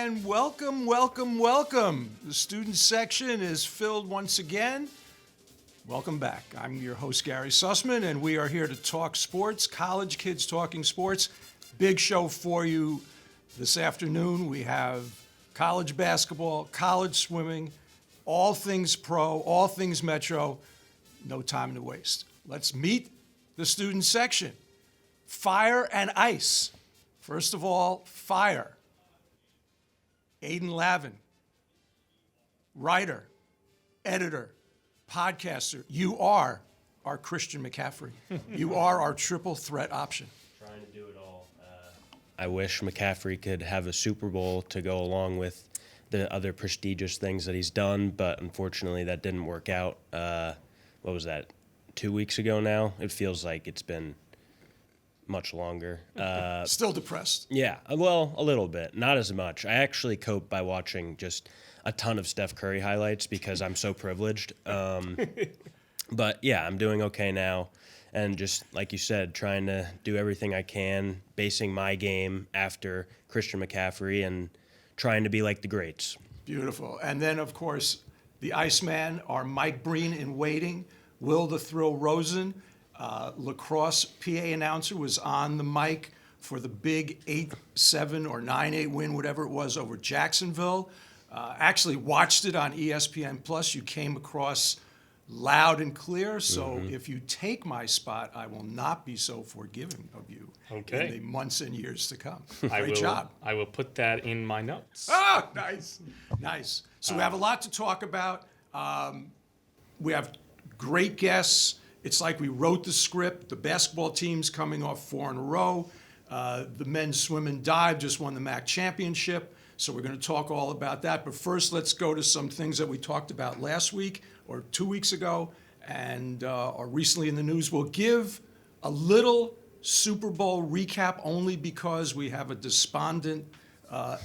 And welcome, welcome, welcome. The student section is filled once again. Welcome back. I'm your host, Gary Sussman, and we are here to talk sports, college kids talking sports. Big show for you this afternoon. We have college basketball, college swimming, all things pro, all things Metro. No time to waste. Let's meet the student section. Fire and ice. First of all, fire. Aidan Lavin, writer, editor, podcaster. You are our Christian McCaffrey. You are our triple threat option. Trying to do it all. I wish McCaffrey could have a Super Bowl to go along with the other prestigious things that he's done, but unfortunately that didn't work out. What was that, 2 weeks ago now? It feels like it's been much longer. Still depressed. Yeah, well, a little bit. Not as much. I actually cope by watching just a ton of Steph Curry highlights because I'm so privileged. But yeah, I'm doing okay now. And just like you said, trying to do everything I can, basing my game after Christian McCaffrey and trying to be like the greats. Beautiful. And then, of course, the Iceman, our Mike Breen in waiting, Will the Thrill Rosen, lacrosse PA announcer, was on the mic for the big 8-7 or 9-8 win, whatever it was, over Jacksonville. Actually watched it on ESPN Plus. You came across loud and clear. So if you take my spot, I will not be so forgiving of you in the months and years to come. Great job. I will put that in my notes. Oh, nice. Nice. So we have a lot to talk about. We have great guests. It's like we wrote the script. The basketball team's coming off 4 in a row. The men's swim and dive just won the MAAC championship. So we're going to talk all about that. But first, let's go to some things that we talked about last week or 2 weeks ago and are recently in the news. We'll give a little Super Bowl recap only because we have a despondent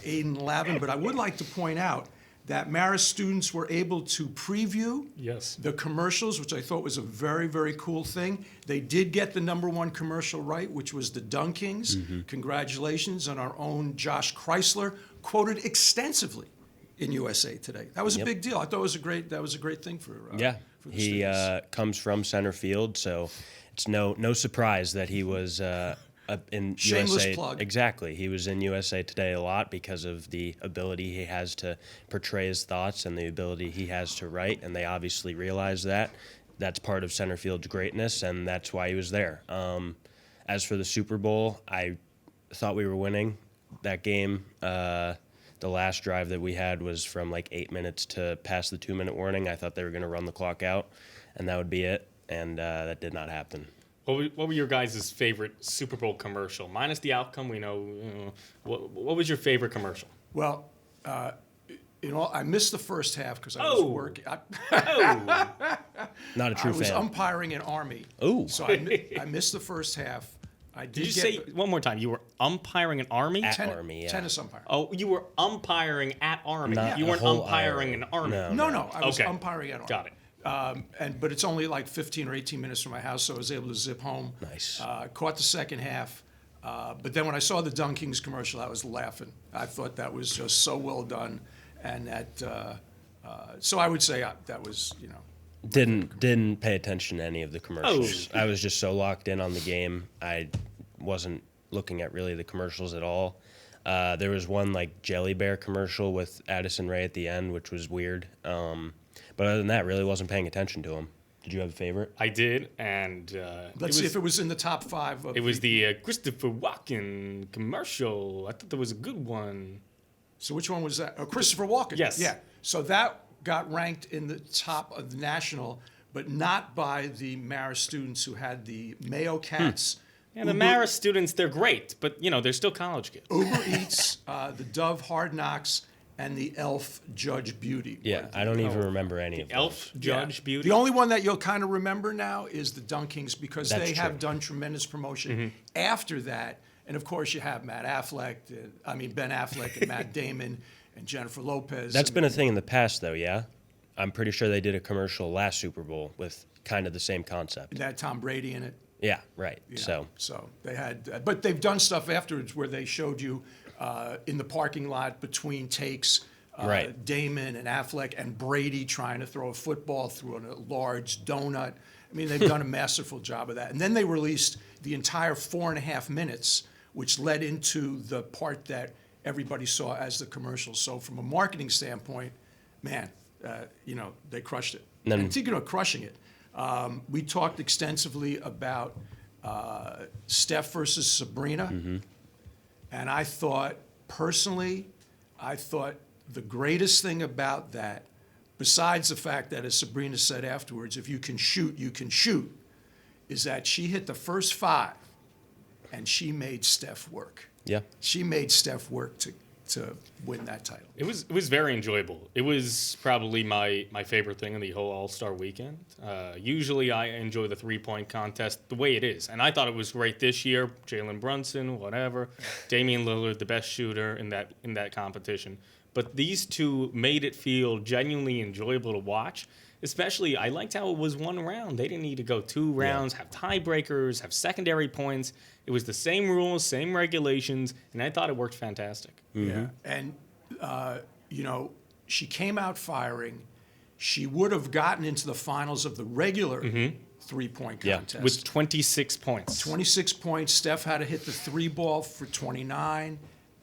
Aidan Lavin. But I would like to point out that Marist students were able to preview the commercials, which I thought was a very, very cool thing. They did get the #1 commercial right, which was the Dunkings. Congratulations on our own Josh Chrysler, quoted extensively in USA Today. That was a big deal. I thought that was a great thing for the students. Comes from center field, so it's no surprise that he was in Shameless USA. plug. Exactly. He was in USA Today a lot because of the ability he has to portray his thoughts and the ability he has to write, and they obviously realize that. That's part of center field's greatness, and that's why he was there. As for the Super Bowl, I thought we were winning that game. The last drive that we had was from like 8 minutes to past the 2-minute warning. I thought they were going to run the clock out, and that would be it, and that did not happen. What were your guys' favorite Super Bowl commercial? Minus the outcome, we know. What was your favorite commercial? Well, I missed the first half because I was working. Not a true fan. I was umpiring in Army. Oh. So I missed the first half. Did you say one more time? You were umpiring an Army? Army, yeah. Tennis umpire. Oh, you were umpiring at Army. Not you weren't umpiring an Army. No. I was umpiring at Army. Got it. But it's only like 15 or 18 minutes from my house, so I was able to zip home. Nice. Caught the second half. But then when I saw the Dunkings commercial, I was laughing. I thought that was just so well done. And that, so I would say that was, Didn't pay attention to any of the commercials. I was just so locked in on the game. I wasn't looking at really the commercials at all. There was one like Jelly Bear commercial with Addison Rae at the end, which was weird. But other than that, really wasn't paying attention to them. Did you have a favorite? I did, and let's see if it was in the top 5. It was the Christopher Walken commercial. I thought that was a good one. So which one was that? Oh, Christopher Walken. Yes. Yeah. So that got ranked in the top of the national, but not by the Marist students who had the Mayo Cats. Yeah, the Marist students, they're great, but, they're still college kids. Uber Eats, the Dove Hard Knocks, and the Elf Judge Beauty. Yeah, I don't even remember any of those. Elf Judge Beauty? The only one that you'll kind of remember now is the Dunkings because That's they true. have done tremendous promotion after that. And, of course, you have Ben Affleck and Matt Damon and Jennifer Lopez. That's been a thing in the past, though, yeah? I'm pretty sure they did a commercial last Super Bowl with kind of the same concept. It had Tom Brady in it. Yeah, right. Yeah. So they had, but they've done stuff afterwards where they showed you in the parking lot between takes. Right. Damon and Affleck and Brady trying to throw a football through a large donut. I mean, they've done a masterful job of that. And then they released the entire 4.5 minutes, which led into the part that everybody saw as the commercial. So from a marketing standpoint, man, they crushed it. And speaking of crushing it, we talked extensively about Steph versus Sabrina. Mm-hmm. And I thought, personally, the greatest thing about that, besides the fact that, as Sabrina said afterwards, if you can shoot, you can shoot, is that she hit the first 5 and she made Steph work. Yeah. She made Steph work to win that title. It was very enjoyable. It was probably my favorite thing in the whole All-Star weekend. Usually I enjoy the three-point contest the way it is, and I thought it was great this year. Jalen Brunson, whatever, Damian Lillard, the best shooter in that competition. But these two made it feel genuinely enjoyable to watch. Especially, I liked how it was one round. They didn't need to go 2 rounds, have tiebreakers, have secondary points. It was the same rules, same regulations, and I thought it worked fantastic. Yeah, and she came out firing. She would have gotten into the finals of the regular three-point contest With 26 points. 26 points. Steph had to hit the 3 ball for 29.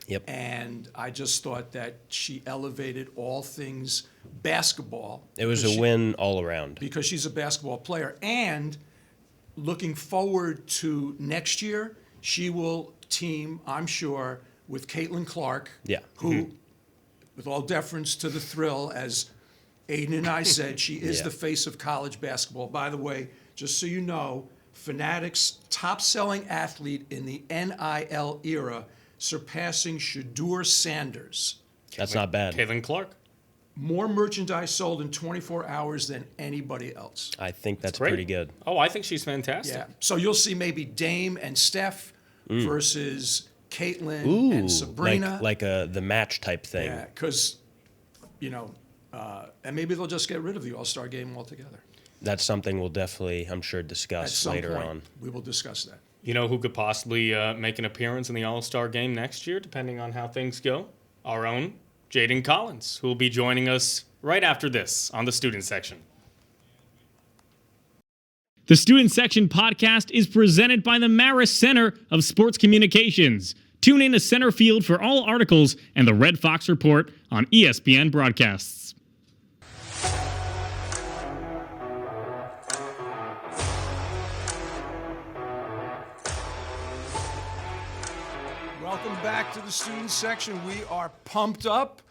Yep. And I just thought that she elevated all things basketball. It was a win all around. Because she's a basketball player. And looking forward to next year, she will team, I'm sure, with Caitlin Clark, who, with all deference to the thrill, as Aidan and I said, she is the face of college basketball. By the way, just so you know, Fanatics' top-selling athlete in the NIL era, surpassing Shedeur Sanders. That's not bad. Caitlin Clark. More merchandise sold in 24 hours than anybody else. I think that's great. pretty good. Oh, I think she's fantastic. Yeah. So you'll see maybe Dame and Steph versus Caitlin and Sabrina. Like the match type thing. Yeah, because, and maybe they'll just get rid of the All-Star game altogether. That's something we'll definitely, I'm sure, discuss later on. We will discuss that. You know who could possibly make an appearance in the All-Star game next year, depending on how things go? Our own Jadin Collins, who will be joining us right after this on the Student Section. The Student Section podcast is presented by the Marist Center of Sports Communications. Tune in to Center Field for all articles and the Red Fox Report on ESPN broadcasts. Welcome back to the Student Section. We are pumped up.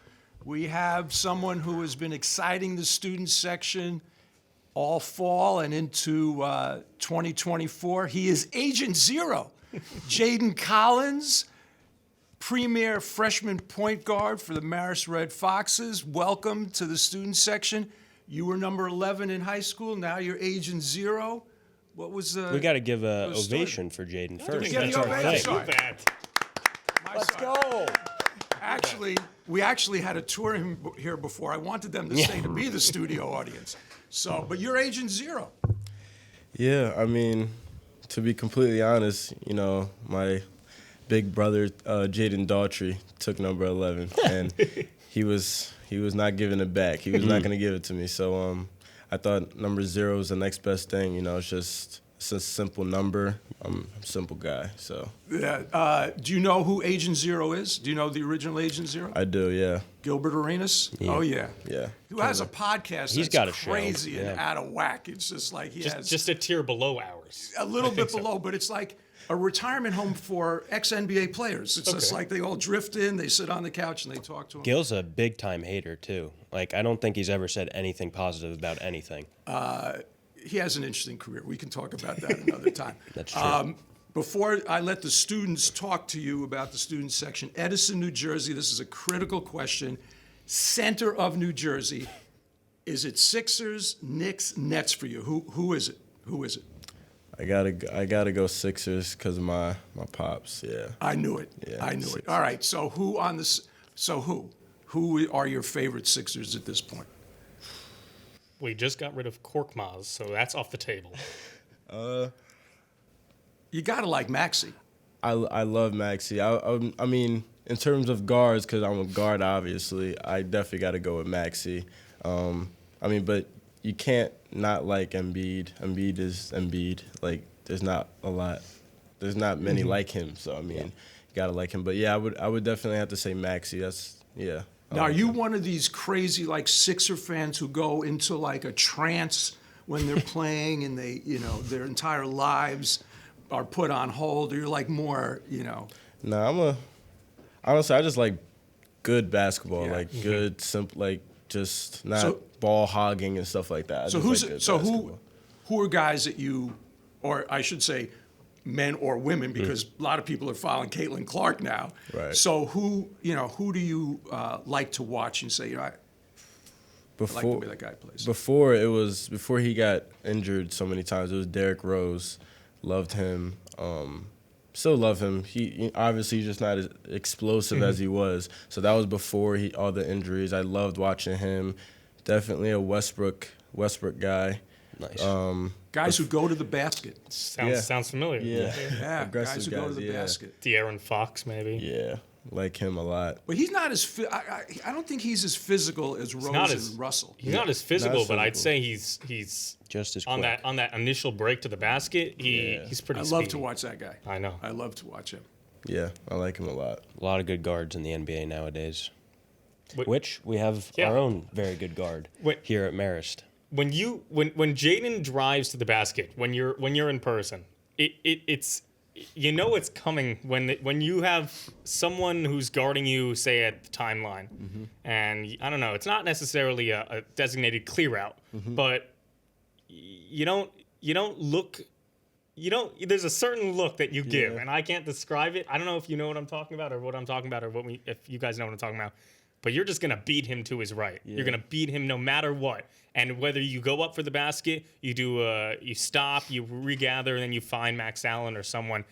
We have someone who has been exciting the Student Section all fall and into 2024. He is Agent Zero, Jadin Collins, premier freshman point guard for the Marist Red Foxes. Welcome to the Student Section. You were number 11 in high school. Now you're Agent Zero. What was we got to give an ovation for Jadin first. Yeah, That's the our ovation. thing. Sorry. Let's go. Actually, we actually had a tour here before. I wanted them to stay to be the studio audience. So, but you're Agent Zero. Yeah, I mean, to be completely honest, my big brother, Jadin Daughtry, took number 11, and he was not giving it back. He was not going to give it to me. So I thought number 0 was the next best thing. It's a simple number. I'm a simple guy, so. Yeah. Do you know who Agent Zero is? Do you know the original Agent Zero? I do, yeah. Gilbert Arenas? Yeah. Oh, yeah. Yeah. Who has a podcast He's that's got a show, crazy and yeah. out of whack. It's just like he has Just a tier below ours. a little bit below, but it's like a retirement home for ex-NBA players. It's just like they all drift in, they sit on the couch, and they talk to him. Gil's a big-time hater, too. Like, I don't think he's ever said anything positive about anything. He has an interesting career. We can talk about that another time. That's true. Before I let the students talk to you about the student section, Edison, New Jersey, this is a critical question. Center of New Jersey, is it Sixers, Knicks, Nets for you? Who is it? Who is it? I gotta go Sixers because of my pops, yeah. I knew it. Yeah, I knew it. Sixers. All right, so who are your favorite Sixers at this point? We just got rid of Korkmaz, so that's off the table. You got to like Maxey. I love Maxey. I mean, in terms of guards, because I'm a guard, obviously, I definitely got to go with Maxey. But you can't not like Embiid. Embiid is Embiid. Like, there's not many like him. So you gotta like him. But yeah, I would definitely have to say Maxey. Now, are you one of these crazy like Sixer fans who go into like a trance when they're playing and they, their entire lives are put on hold? Or you're like more, No, honestly, I just like good basketball, Yeah. like good, simple, like just not So- ball hogging and stuff like that. I So just like good basketball. who are guys that you, or I should say, men or women, because a lot of people are following Caitlin Clark now. Right. So who do you like to watch and say, I like the way that guy plays? Before he got injured so many times, it was Derrick Rose. Loved him. Still love him. He obviously just not as explosive as he was. So that was before all the injuries. I loved watching him. Definitely a Westbrook guy. Nice. Guys who go to the basket. Sounds familiar. Yeah. Yeah, Aggressive guys who go to guys, the yeah. basket. De'Aaron Fox, maybe. Yeah, like him a lot. But he's not as I don't think he's as physical as Rose not and as- Russell. He's not as physical, Not as but I'd physical. say he's Just as on quick. that initial break to the basket. He's pretty. I speedy. love to watch that guy. I know. I love to watch him. Yeah, I like him a lot. A lot of good guards in the NBA nowadays. Wait. Which we have Yeah. our own very good guard Wait. here at Marist. When Jadin drives to the basket, when you're in person, it's it's coming when you have someone who's guarding you, say at the timeline, and I don't know, it's not necessarily a designated clear out, but you don't look. There's a certain look that you give, and I can't describe it. I don't know if you know what I'm talking about or what I'm talking about or if you guys know what I'm talking about. But you're just going to beat him to his right. You're going to beat him no matter what. And whether you go up for the basket, you stop, you regather, and then you find Max Allen or someone,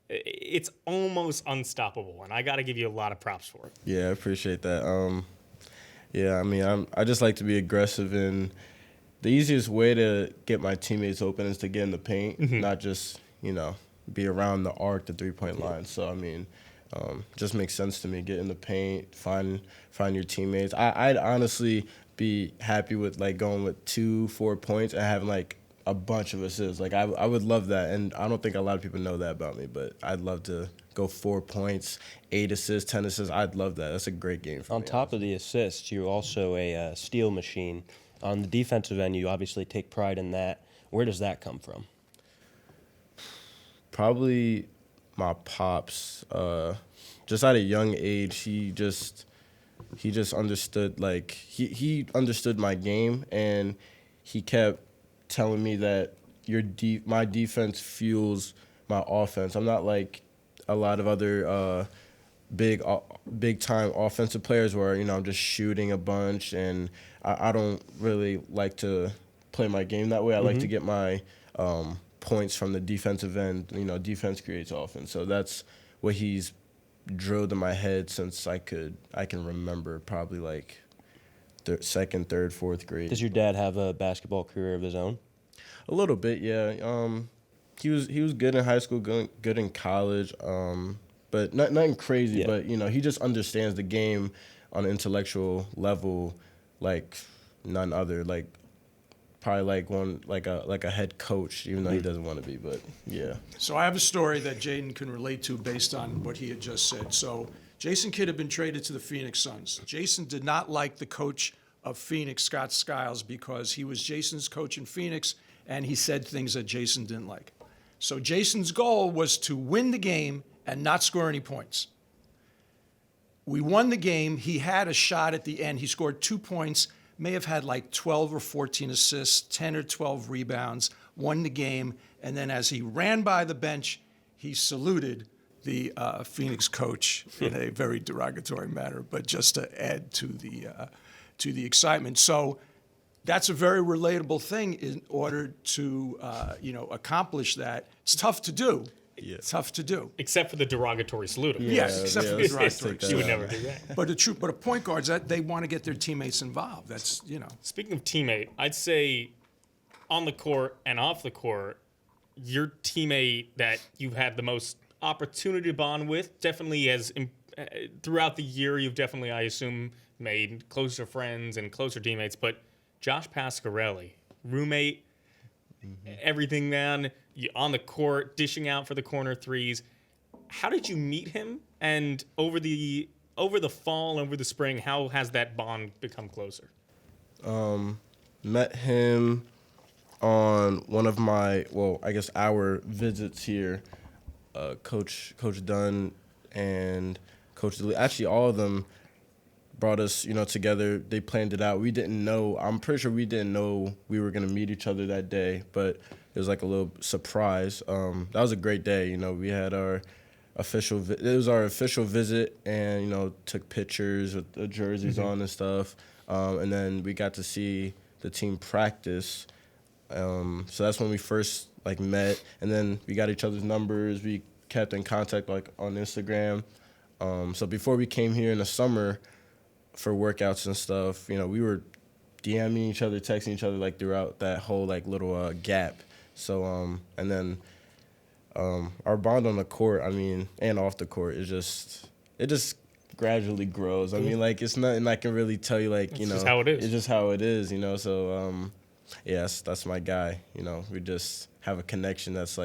it's almost unstoppable. And I got to give you a lot of props for it. Yeah, I appreciate that. I just like to be aggressive, and the easiest way to get my teammates open is to get in the paint, not just be around the arc, the 3-point line. So just makes sense to me. Get in the paint, find your teammates. I'd honestly be happy with like going with 2-4 points and having like a bunch of assists. Like I would love that, and I don't think a lot of people know that about me. But I'd love to go 4 points, 8 assists, 10 assists. I'd love that. That's a great game for me. On top of the assists, you're also a steal machine. On the defensive end, you obviously take pride in that. Where does that come from? Probably my pops. Just at a young age, he just understood, like he understood my game, and he kept telling me that my defense fuels my offense. I'm not like a lot of other big time offensive players where I'm just shooting a bunch, and I don't really like to play my game that way. I like to get my points from the defensive end. Defense creates offense, so that's what he's drilled in my head since I can remember, probably like second, third, fourth grade. Does your dad have a basketball career of his own? A little bit, yeah. He was good in high school, good in college, but nothing crazy. Yeah. But he just understands the game on an intellectual level like none other. Like probably like a head coach, even though he doesn't want to be. But yeah. So I have a story that Jadin can relate to based on what he had just said. So Jason Kidd had been traded to the Phoenix Suns. Jason did not like the coach of Phoenix, Scott Skiles, because he was Jason's coach in Phoenix, and he said things that Jason didn't like. So Jason's goal was to win the game and not score any points. We won the game. He had a shot at the end. He scored 2 points, may have had like 12 or 14 assists, 10 or 12 rebounds, won the game. And then as he ran by the bench, he saluted the Phoenix coach in a very derogatory manner, but just to add to the excitement. So that's a very relatable thing in order to accomplish that. It's tough to do. Yeah. It's tough to do. Except for the derogatory salute. Yes, except for the let's derogatory. take that You would out. never do that. But a point guard's that they want to get their teammates involved. That's Speaking of teammate, I'd say on the court and off the court, your teammate that you've had the most opportunity to bond with definitely has throughout the year, you've definitely, I assume, made closer friends and closer teammates. But Josh Pasquarelli, roommate, everything, man, on the court, dishing out for the corner threes. How did you meet him? And over the fall, over the spring, how has that bond become closer? Met him on one of my, our visits here. Coach Dunn and Coach DeLee, actually all of them brought us, together. They planned it out. I'm pretty sure we didn't know we were going to meet each other that day, but it was like a little surprise. That was a great day. We had our it was our official visit, and, took pictures with the jerseys on and stuff. And then we got to see the team practice. So that's when we first met, and then we got each other's numbers. We kept in contact on Instagram. So before we came here in the summer for workouts and stuff, we were DMing each other, texting each other throughout that whole little gap. So and then our bond on the court, and off the court, it just gradually grows. It's nothing I can really tell you. It's just how it is. It's just how it is. So yes, that's my guy. We just have a connection that's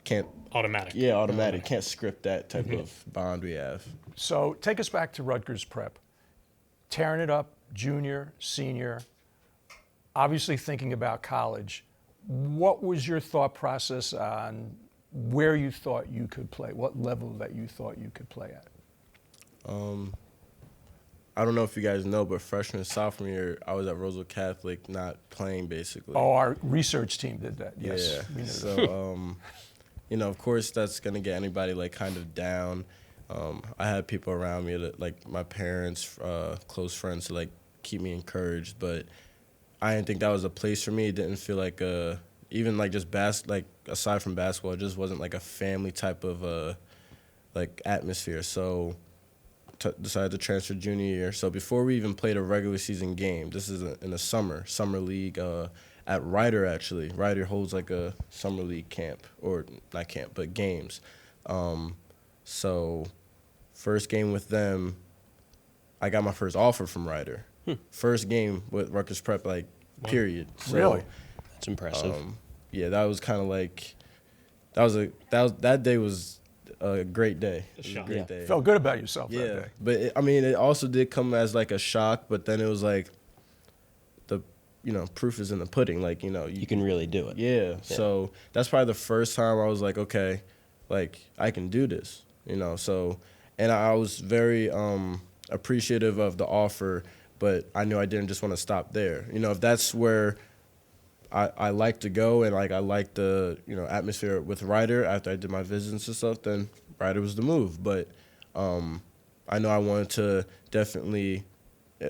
can't automatic. Yeah, automatic. Can't script that type of bond we have. So take us back to Rutgers Prep. Tearing it up, junior, senior, obviously thinking about college. What was your thought process on where you thought you could play? What level that you thought you could play at? I don't know if you guys know, but freshman and sophomore year, I was at Rosen Catholic, not playing basically. Oh, our research team did that. Yes. Yeah. We knew So, of course, that's gonna get anybody kind of down. I had people around me that, my parents, close friends, to keep me encouraged, but I didn't think that was a place for me. It didn't feel even just aside from basketball, it just wasn't a family type of atmosphere. So decided to transfer junior year. So before we even played a regular season game, this is in the summer league at Ryder, actually. Ryder holds a summer league camp, or not camp, but games. So first game with them, I got my first offer from Ryder. First game with Rutgers Prep, period. So, really? That's impressive. Yeah, that was kind of that day was a great day. It was a great day. Felt good about yourself that day. But it also did come as a shock, but then it was the proof is in the pudding. You can really do it. Yeah. So that's probably the first time I was okay, I can do this. So, and I was very appreciative of the offer, but I knew I didn't just want to stop there. If that's where I like to go, and I like the atmosphere with Ryder after I did my visits and stuff, then Ryder was the move. But I know I wanted to definitely.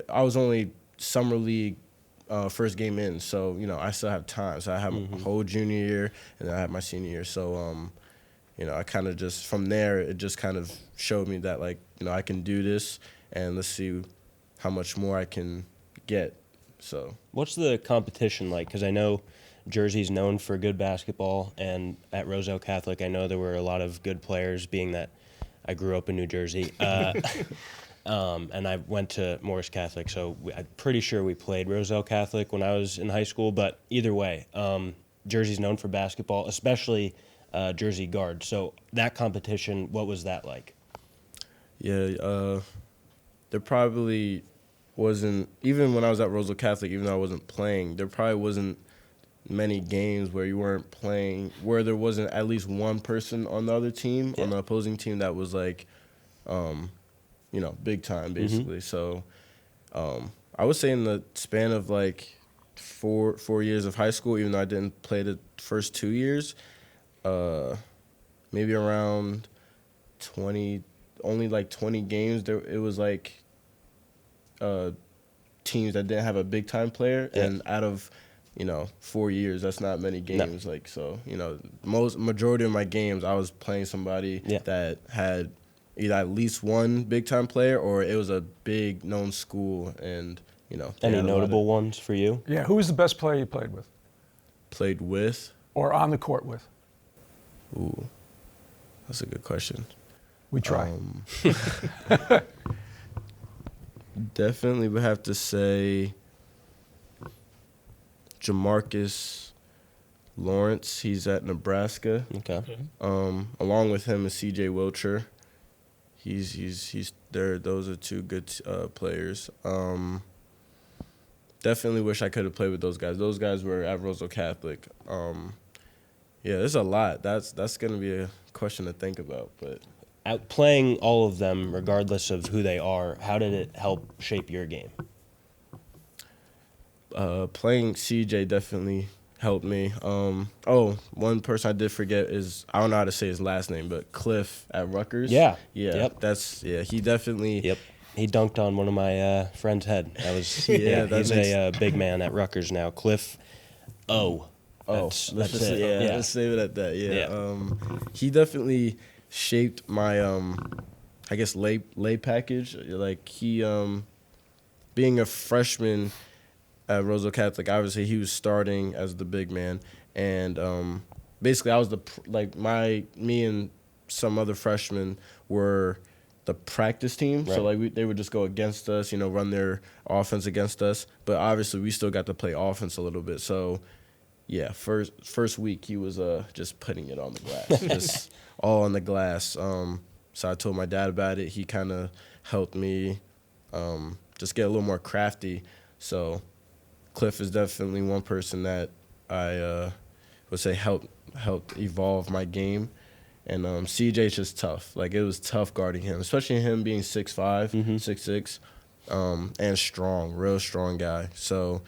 I was only summer league first game in, so I still have time. So I have a whole junior year, and then I have my senior year. So I kind of just from there, it just kind of showed me that I can do this, and let's see how much more I can get. So what's the competition like? Because I know Jersey's known for good basketball, and at Roselle Catholic, I know there were a lot of good players, being that I grew up in New Jersey. And I went to Marist Catholic, so I'm pretty sure we played Roselle Catholic when I was in high school. But either way, Jersey's known for basketball, especially Jersey guard. So that competition, what was that like? Yeah, there probably wasn't, even when I was at Roselle Catholic, even though I wasn't playing, there probably wasn't many games where you weren't playing, where there wasn't at least one person on the other team, on the opposing team, that was big time, basically. So I would say in the span of 4 years of high school, even though I didn't play the first 2 years, maybe around 20 games, it was teams that didn't have a big time player, and out of 4 years, that's not many games. Majority of my games, I was playing somebody that had either at least one big time player, or it was a big known school, and Any notable ones for you? Yeah, who was the best player you played with? Played with? Or on the court with? Ooh, that's a good question. We try. Definitely would have to say Jamarcus Lawrence. He's at Nebraska. Okay. Along with him is C.J. Wilcher. He's there. Those are two good players. Definitely wish I could have played with those guys. Those guys were at Rosen Catholic. Yeah, there's a lot. That's gonna be a question to think about. But Playing all of them, regardless of who they are, how did it help shape your game? playing CJ definitely helped me. One person I did forget is, I don't know how to say his last name, but Cliff at Rutgers. Yeah. Yeah. Yep. He definitely. Yep. He dunked on one of my friend's head. That was he's a big man at Rutgers now. Cliff O. Let's Let's save it at that. Yeah. He definitely shaped my I guess lay package. Like he being a freshman at Rosen Catholic, obviously he was starting as the big man, and basically I was me and some other freshmen were the practice team. Right. So they would just go against us, run their offense against us. But obviously we still got to play offense a little bit. So yeah, first week he was just putting it on the glass, just all on the glass. So I told my dad about it. He kind of helped me just get a little more crafty. So Cliff is definitely one person that I would say helped evolve my game. And CJ's just tough. Like, it was tough guarding him, especially him being 6'5", 6'6", and strong, real strong guy. So,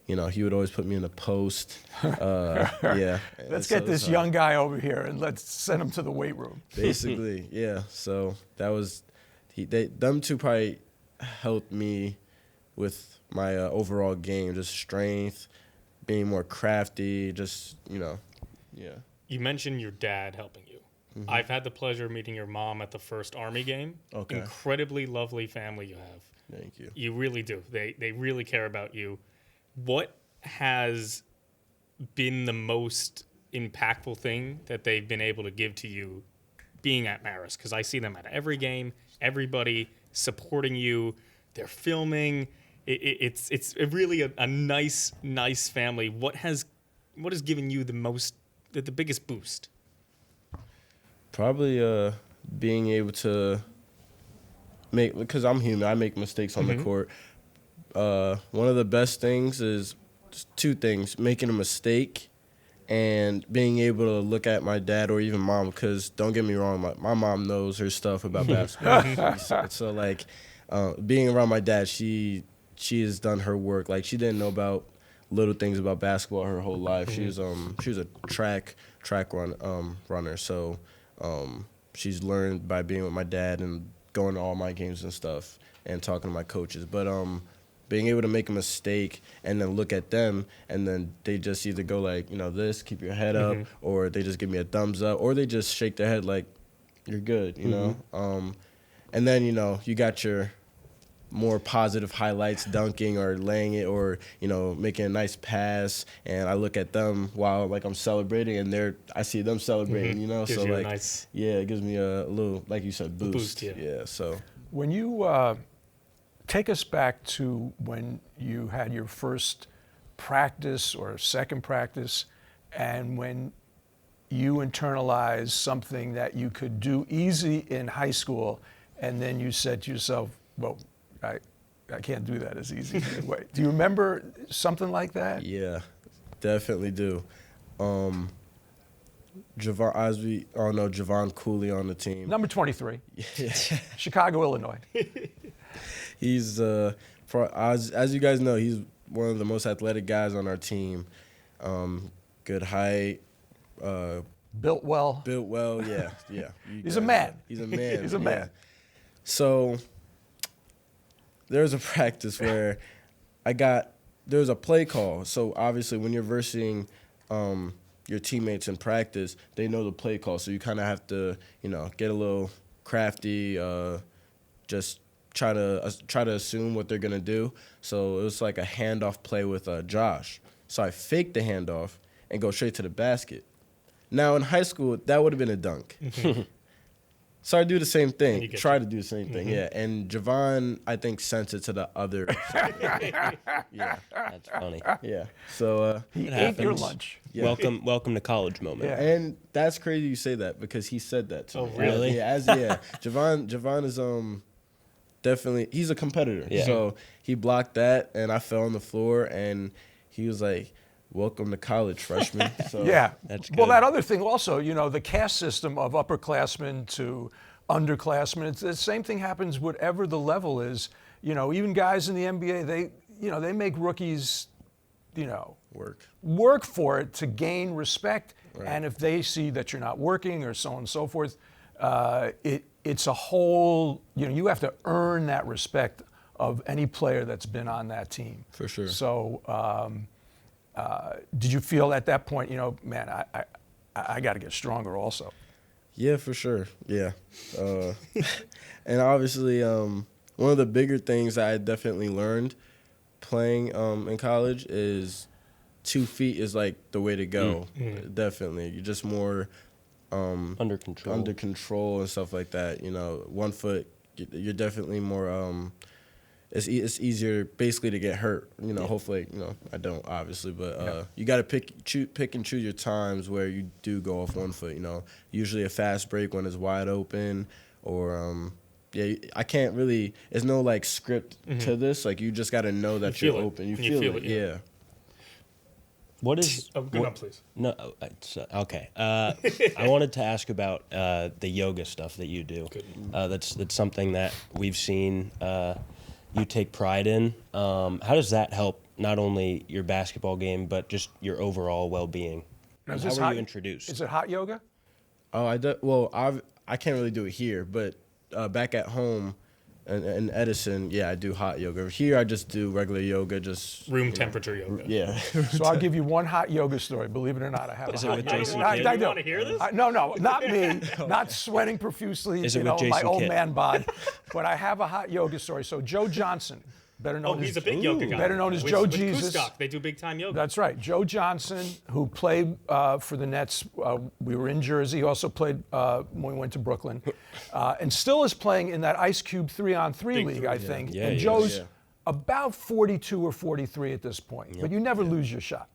he would always put me in the post. Yeah. Let's get this young guy over here and let's send him to the weight room. Basically, yeah. So that was them two probably helped me with my overall game, just strength, being more crafty, just yeah. You mentioned your dad helping you. Mm-hmm. I've had the pleasure of meeting your mom at the first Army game. Okay. Incredibly lovely family you have. Thank you. You really do. They really care about you. What has been the most impactful thing that they've been able to give to you being at Marist? Because I see them at every game, everybody supporting you. They're filming. It's really a nice family. What has given you the biggest boost? Probably being able to because I'm human, I make mistakes on the court. One of the best things is two things: making a mistake and being able to look at my dad or even mom. Because don't get me wrong, my mom knows her stuff about basketball. So being around my dad, she has done her work. Like, she didn't know about little things about basketball her whole life. She was a track runner. So she's learned by being with my dad and going to all my games and stuff and talking to my coaches. But being able to make a mistake and then look at them, and then they just either go like, this, keep your head up, or they just give me a thumbs up, or they just shake their head like, you're good, and then, you got your more positive highlights, dunking or laying it, or, making a nice pass, and I look at them while, I'm celebrating, and I see them celebrating, Gives so, you a nice... Yeah, it gives me a little, like you said, boost. Yeah, so. When you take us back to when you had your first practice or second practice, and when you internalized something that you could do easy in high school, and then you said to yourself, well, I can't do that as easy anyway. Do you remember something like that? Yeah, definitely do. Javon Cooley on the team. Number 23, Chicago, Illinois. He's, as you guys know, he's one of the most athletic guys on our team. Good height. Built well, yeah. He's a man. He's a man. He's a man. So there was a practice where there was a play call. So obviously when you're versing your teammates in practice, they know the play call. So you kind of have to, get a little crafty, just try to assume what they're going to do. So it was like a handoff play with Josh. So I faked the handoff and go straight to the basket. Now in high school, that would have been a dunk. So I do the same thing. you get Try to do the same thing, yeah. And Javon, I think, sent it to the other side. Yeah, That's funny. yeah. So, He It ate your happens. lunch. yeah. Welcome to college moment. Yeah. And that's crazy you say that because he said that to Oh, me. really? Yeah, Javon is definitely, he's a competitor. Yeah. So he blocked that, and I fell on the floor, and he was like, "Welcome to college, freshman." So Yeah. That's Well, good. that other thing also, the caste system of upperclassmen to underclassmen, it's the same thing happens whatever the level is. Even guys in the NBA, they make rookies, work for it to gain respect. Right. And if they see that you're not working or so on and so forth, it's a whole, you have to earn that respect of any player that's been on that team. For sure. So, did you feel at that point, man, I got to get stronger also? Yeah, for sure. Yeah. And obviously, one of the bigger things that I definitely learned playing in college is 2 feet is like the way to go. Definitely. You're just more Under control. under control and stuff like that. 1 foot, you're definitely more. It's easier basically to get hurt. Hopefully, I don't obviously, but you got to pick and choose your times where you do go off 1 foot. Usually a fast break when it's wide open, or I can't really. There's no like script to this. Like you just got to know that feel you're it. open. You You feel feel it. it, yeah. Yeah. What is? Oh, go what- on, please. No, it's, okay. I wanted to ask about the yoga stuff that you do. That's something that we've seen you take pride in. How does that help not only your basketball game but just your overall well-being? Now, And is how this were hot- you introduced? Is it hot yoga? Oh, I can't really do it here, but back at home in Edison, I do hot yoga. Here, I just do regular yoga, just Room temperature yoga. yeah. So I'll give you one hot yoga story. Believe it or not, I have Is a it hot with yoga Jason story. Kidd? I You do. wanna hear this? No, not me. Not sweating profusely, Is it with my Jason old Kidd? man bod. But I have a hot yoga story. So Joe Johnson, better known Oh, as he's a big yoga guy. better known as With- Joe with Jesus. Kustok, they do big time yoga. That's right. Joe Johnson, who played for the Nets. We were in Jersey. He also played when we went to Brooklyn. And still is playing in that Ice Cube 3-on-3 Big league, three, I yeah. think. Yeah, and he Joe's is. about 42 or 43 at this point. But you never lose your shot.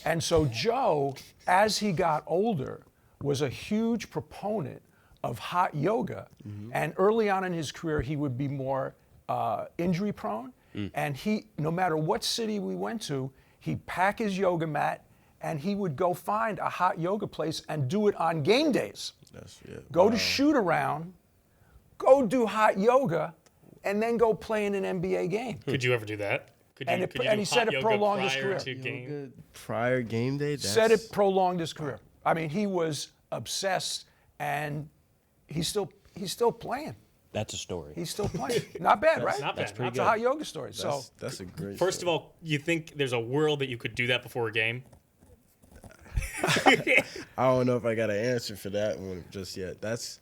And so Joe, as he got older, was a huge proponent of hot yoga. And early on in his career, he would be more injury prone. And he, no matter what city we went to, he'd pack his yoga mat and he would go find a hot yoga place and do it on game days. Go to shoot around, go do hot yoga, and then go play in an NBA game. Could you ever do that? Could And you, it- could you and do he said hot it yoga prolonged his prior career. to game? Prior game day. Said it prolonged his career. I mean, he was obsessed, and he's still playing. That's a story. He's still playing. Not bad, right? not bad. That's pretty That's a good. hot yoga story. So That's a great. First of story. all, you think there's a world that you could do that before a game? I don't know if I got an answer for that one just yet. That's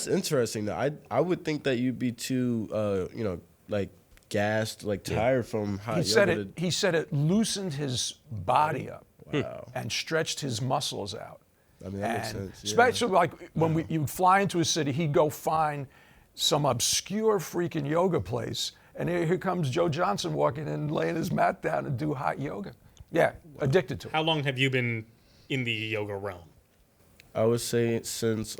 interesting though. I would think that you'd be too like gassed, like tired from hot yoga. he said it loosened his body up Wow. and stretched his muscles out. I mean, that makes And sense. Yeah. especially like when you'd fly into a city, he'd go find some obscure freaking yoga place, and here comes Joe Johnson walking in, laying his mat down and do hot yoga. Yeah, addicted to it. How long have you been in the yoga realm? I would say since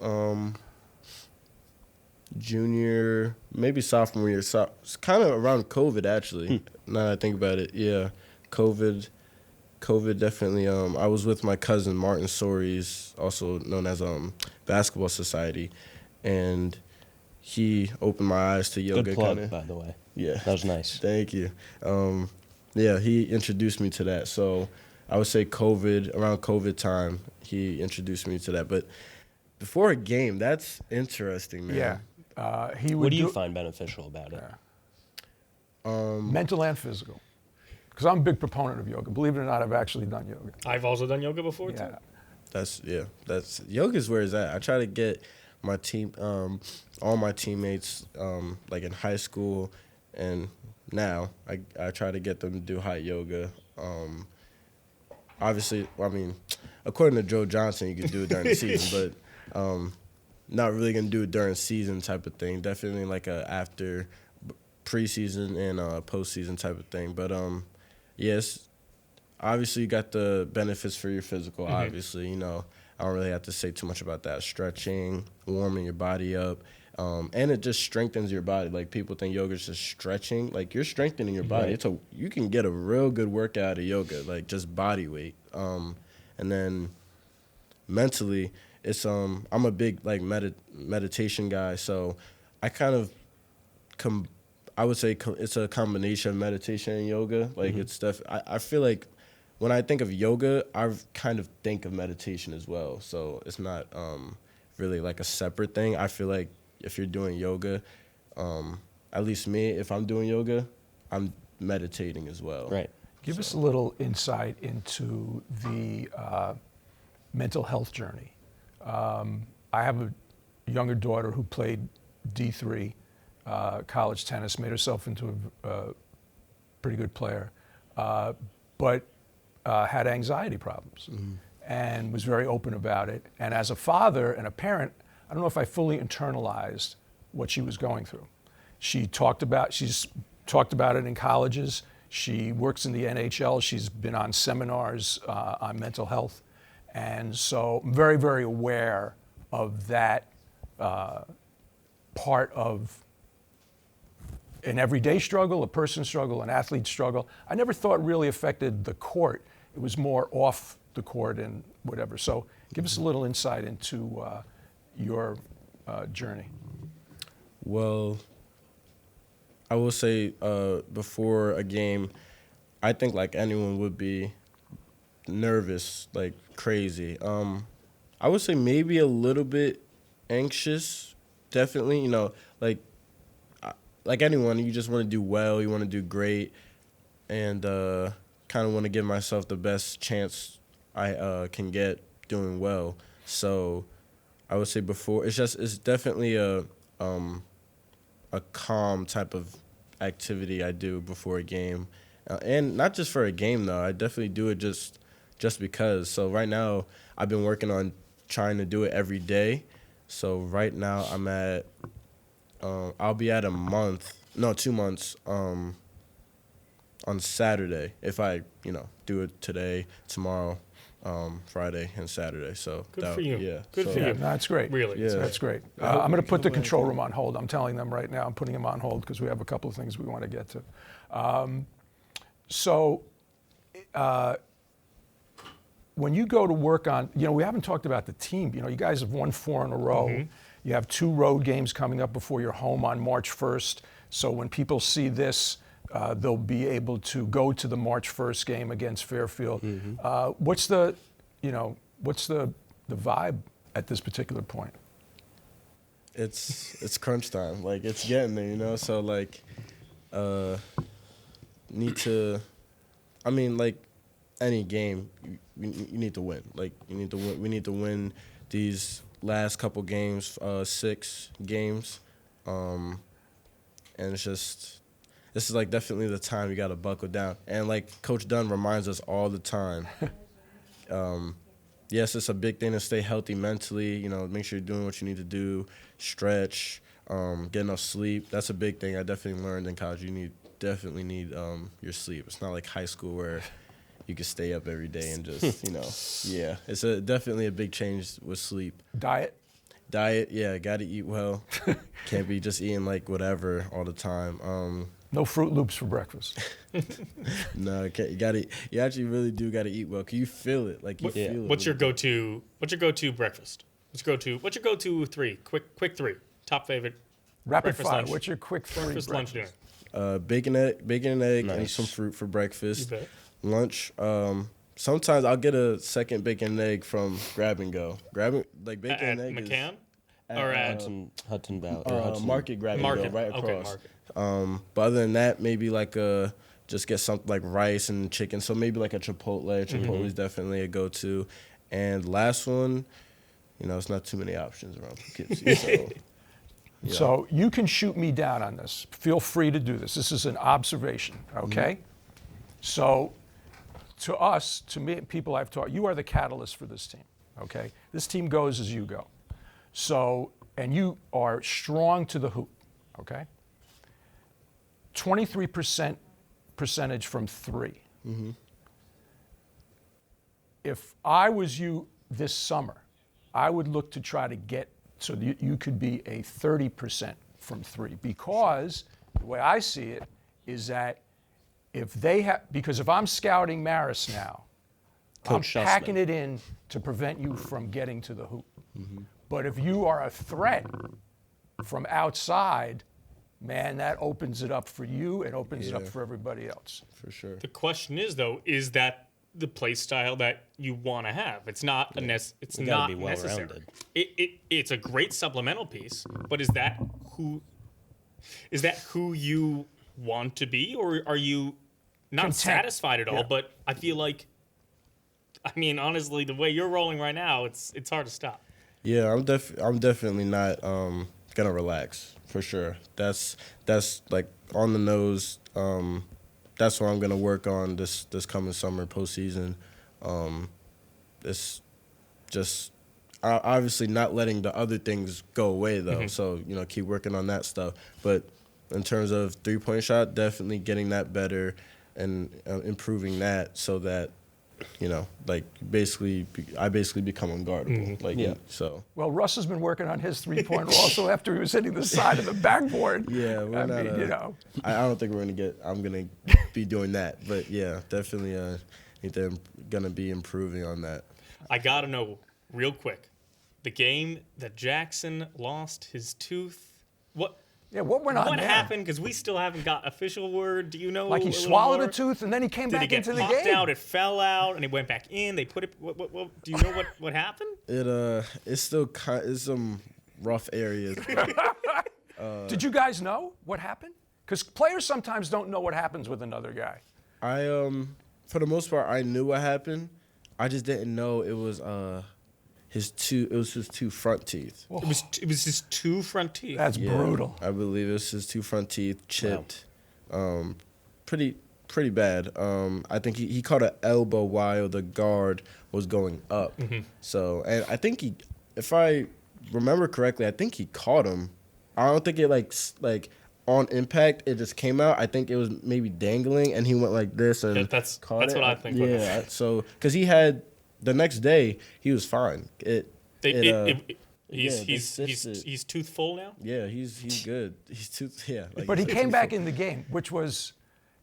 junior, maybe sophomore year. It's kind of around COVID actually. Now that I think about it, yeah, COVID definitely. I was with my cousin Martin Sories, also known as Basketball Society, and he opened my eyes to yoga. Good plug, kinda. by the way. Yeah, That was nice. Thank you. Yeah, he introduced me to that. So I would say around COVID time, he introduced me to that. But before a game, that's interesting, man. Yeah, he would What do you do find beneficial about it? mental and physical. Because I'm a big proponent of yoga. Believe it or not, I've actually done yoga. I've also done yoga before too. Yeah. That's yoga's where it's at. I try to get my team, all my teammates, like in high school, and now I try to get them to do hot yoga. Obviously, I mean, according to Joe Johnson, you could do it during the season, but not really gonna do it during season type of thing. Definitely like a after preseason and postseason type of thing. But yes, obviously you got the benefits for your physical. Obviously, you know, I don't really have to say too much about that. Stretching, warming your body up. And it just strengthens your body. Like, people think yoga is just stretching. Like, you're strengthening your body. Right. You can get a real good workout out of yoga, like just body weight. And then mentally, it's I'm a big like meditation guy, so I kind of I would say it's a combination of meditation and yoga. Like, it's stuff. I feel like when I think of yoga, I kind of think of meditation as well. So it's not really like a separate thing. I feel like if you're doing yoga, at least me, if I'm doing yoga, I'm meditating as well. Right. Give us a little insight into the mental health journey. I have a younger daughter who played D3 college tennis, made herself into a pretty good player, but had anxiety problems and was very open about it. And as a father and a parent, I don't know if I fully internalized what she was going through. She's talked about it in colleges. She works in the NHL. She's been on seminars on mental health. And so I'm very, very aware of that part of an everyday struggle, a person's struggle, an athlete's struggle. I never thought it really affected the court. It was more off the court and whatever. So give us a little insight into your journey. Well, I will say before a game, I think like anyone would be nervous, like crazy. I would say maybe a little bit anxious, definitely. You know, like anyone, you just want to do well, you want to do great, and kind of want to give myself the best chance I can get doing well. So I would say before, it's definitely a calm type of activity I do before a game, and not just for a game though. I definitely do it just because. So right now I've been working on trying to do it every day. So right now I'm at I'll be at 2 months on Saturday if I do it today, tomorrow, Friday and Saturday. So Good for you. Yeah. Good so, for you. No, that's great. Really. Yeah. That's great. I'm going to put the control room on hold. I'm telling them right now, I'm putting them on hold because we have a couple of things we want to get to. When you go to work on, we haven't talked about the team. You guys have won 4 in a row. You have 2 road games coming up before you're home on March 1st. So when people see this, they'll be able to go to the March 1st game against Fairfield. What's the vibe at this particular point? It's crunch time. Like, it's getting there, So like, like any game, you need to win. Like, you need to win. We need to win these last couple games, 6 games, and it's just. This is like definitely the time you got to buckle down. And like Coach Dunn reminds us all the time, yes, it's a big thing to stay healthy mentally, make sure you're doing what you need to do, stretch, get enough sleep. That's a big thing I definitely learned in college. You definitely need your sleep. It's not like high school where you can stay up every day and just, yeah. It's definitely a big change with sleep. Diet, yeah, got to eat well. Can't be just eating like whatever all the time. no Fruit Loops for breakfast. No, you actually really do gotta eat well. Can you feel it? Like, you feel it. What's your go-to breakfast? What's your go-to 3? Quick 3. Top favorite. Rapid Breakfast, fire. lunch. What's your quick 3 Breakfast, lunch, dinner. Bacon and egg, and Nice. some fruit for breakfast. You bet. Lunch. Sometimes I'll get a second bacon and egg from Grab and Go. Bacon At and egg McCann? is Or at Hudson Valley. Or Hudson. Market Grab and Market. Go right Okay, across. Market. But other than that, maybe like just get something like rice and chicken. So maybe like a Chipotle. Chipotle is definitely a go-to. And last one, it's not too many options around Poughkeepsie. So, So you can shoot me down on this. Feel free to do this. This is an observation, okay? So to me, people I've taught, you are the catalyst for this team, okay? This team goes as you go. So and you are strong to the hoop, okay? 23% percentage from three. If I was you this summer, I would look to try to get so that you could be a 30% from three, because the way I see it is that if they have, because if I'm scouting Marist now, Coach I'm Sussman. packing it in to prevent you from getting to the hoop. But if you are a threat from outside, man, that opens it up for you. It opens it up for everybody else. For sure. The question is, though, is that the play style that you want to have? It's not it's You gotta not be necessary. well-rounded. It's a great supplemental piece, but is that who you want to be, or are you not Content. satisfied at all? Yeah. But I feel like, I mean, honestly, the way you're rolling right now, it's hard to stop. Yeah, I'm definitely not gonna relax for sure. That's like on the nose. That's what I'm gonna work on this coming summer postseason. It's just obviously not letting the other things go away though. So keep working on that stuff. But in terms of 3-point shot, definitely getting that better and improving that so that like I basically become unguardable. So. Well, Russ has been working on his three-pointer also after he was hitting the side of the backboard. Yeah, I don't think I'm gonna be doing that, but yeah, definitely gonna be improving on that. I gotta know real quick, the game that Jackson lost his tooth. What went on What there? happened? Because we still haven't got official word. Do you know? Like he little swallowed more? a tooth and then he came Did back it get into the popped game. out? It fell out and it went back in. They put it. What do you know what happened? It's still it's some rough areas. Did you guys know what happened? Because players sometimes don't know what happens with another guy. I for the most part I knew what happened. I just didn't know it was his two front teeth. It was his two front teeth. That's brutal. I believe it was his two front teeth chipped. Pretty bad. I think he caught an elbow while the guard was going up. So, and I think if I remember correctly, I think he caught him. I don't think it like on impact it just came out. I think it was maybe dangling and he went like this and that's caught what it. I think. Yeah. So because he had the next day he was fine. He's tooth full now. Yeah, he's good. He's like But he you said, came he's back full. in the game, which was,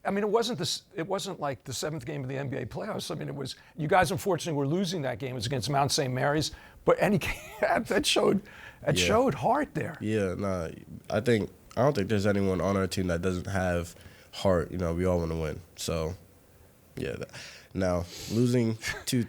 I mean, it wasn't like the seventh game of the NBA playoffs. I mean, it was, you guys unfortunately were losing that game. It was against Mount St. Mary's, but that showed heart there. Yeah, nah. I don't think there's anyone on our team that doesn't have heart. We all want to win. So, yeah. Now losing to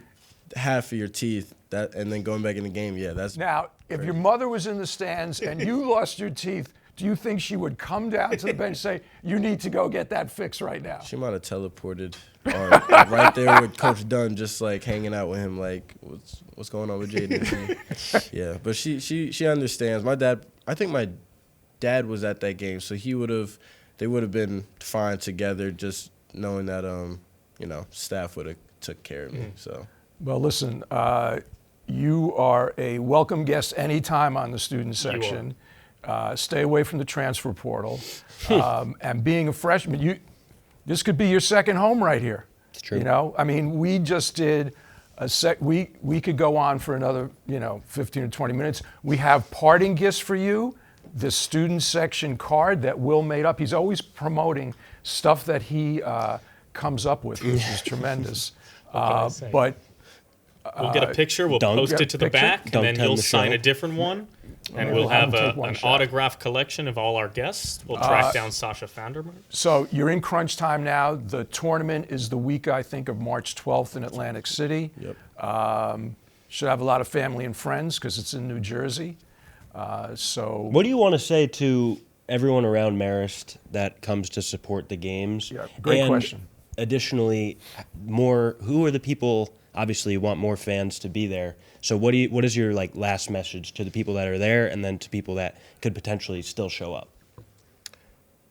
half of your teeth and then going back in the game, yeah, that's. Now, if your mother was in the stands and you lost your teeth, do you think she would come down to the bench and say, "You need to go get that fixed right now"? She might have teleported right there with Coach Dunn, just like hanging out with him, like what's going on with Jadin? Yeah, but she understands. I think my dad was at that game, so they would have been fine together, just knowing that staff would have took care of me. So. Well, listen, you are a welcome guest anytime on the student section. Stay away from the transfer portal. And being a freshman, this could be your second home right here. It's true. I mean, we just did we could go on for another, 15 or 20 minutes. We have parting gifts for you. The student section card that Will made up. He's always promoting stuff that he comes up with, which is tremendous. But we'll get a picture. We'll Dunk. post it to the Picture? back, and Dunk then on you'll the sign show. a different one, and We'll we'll have have him take one an shot. autograph collection of all our guests. We'll track down Sasha Founderman. So you're in crunch time now. The tournament is the week, I think, of March 12th in Atlantic City. Yep. Should have a lot of family and friends because it's in New Jersey. So What do you want to say to everyone around Marist that comes to support the games? Yeah, great And question. Additionally, who are the people? Obviously, you want more fans to be there. So what is your last message to the people that are there, and then to people that could potentially still show up?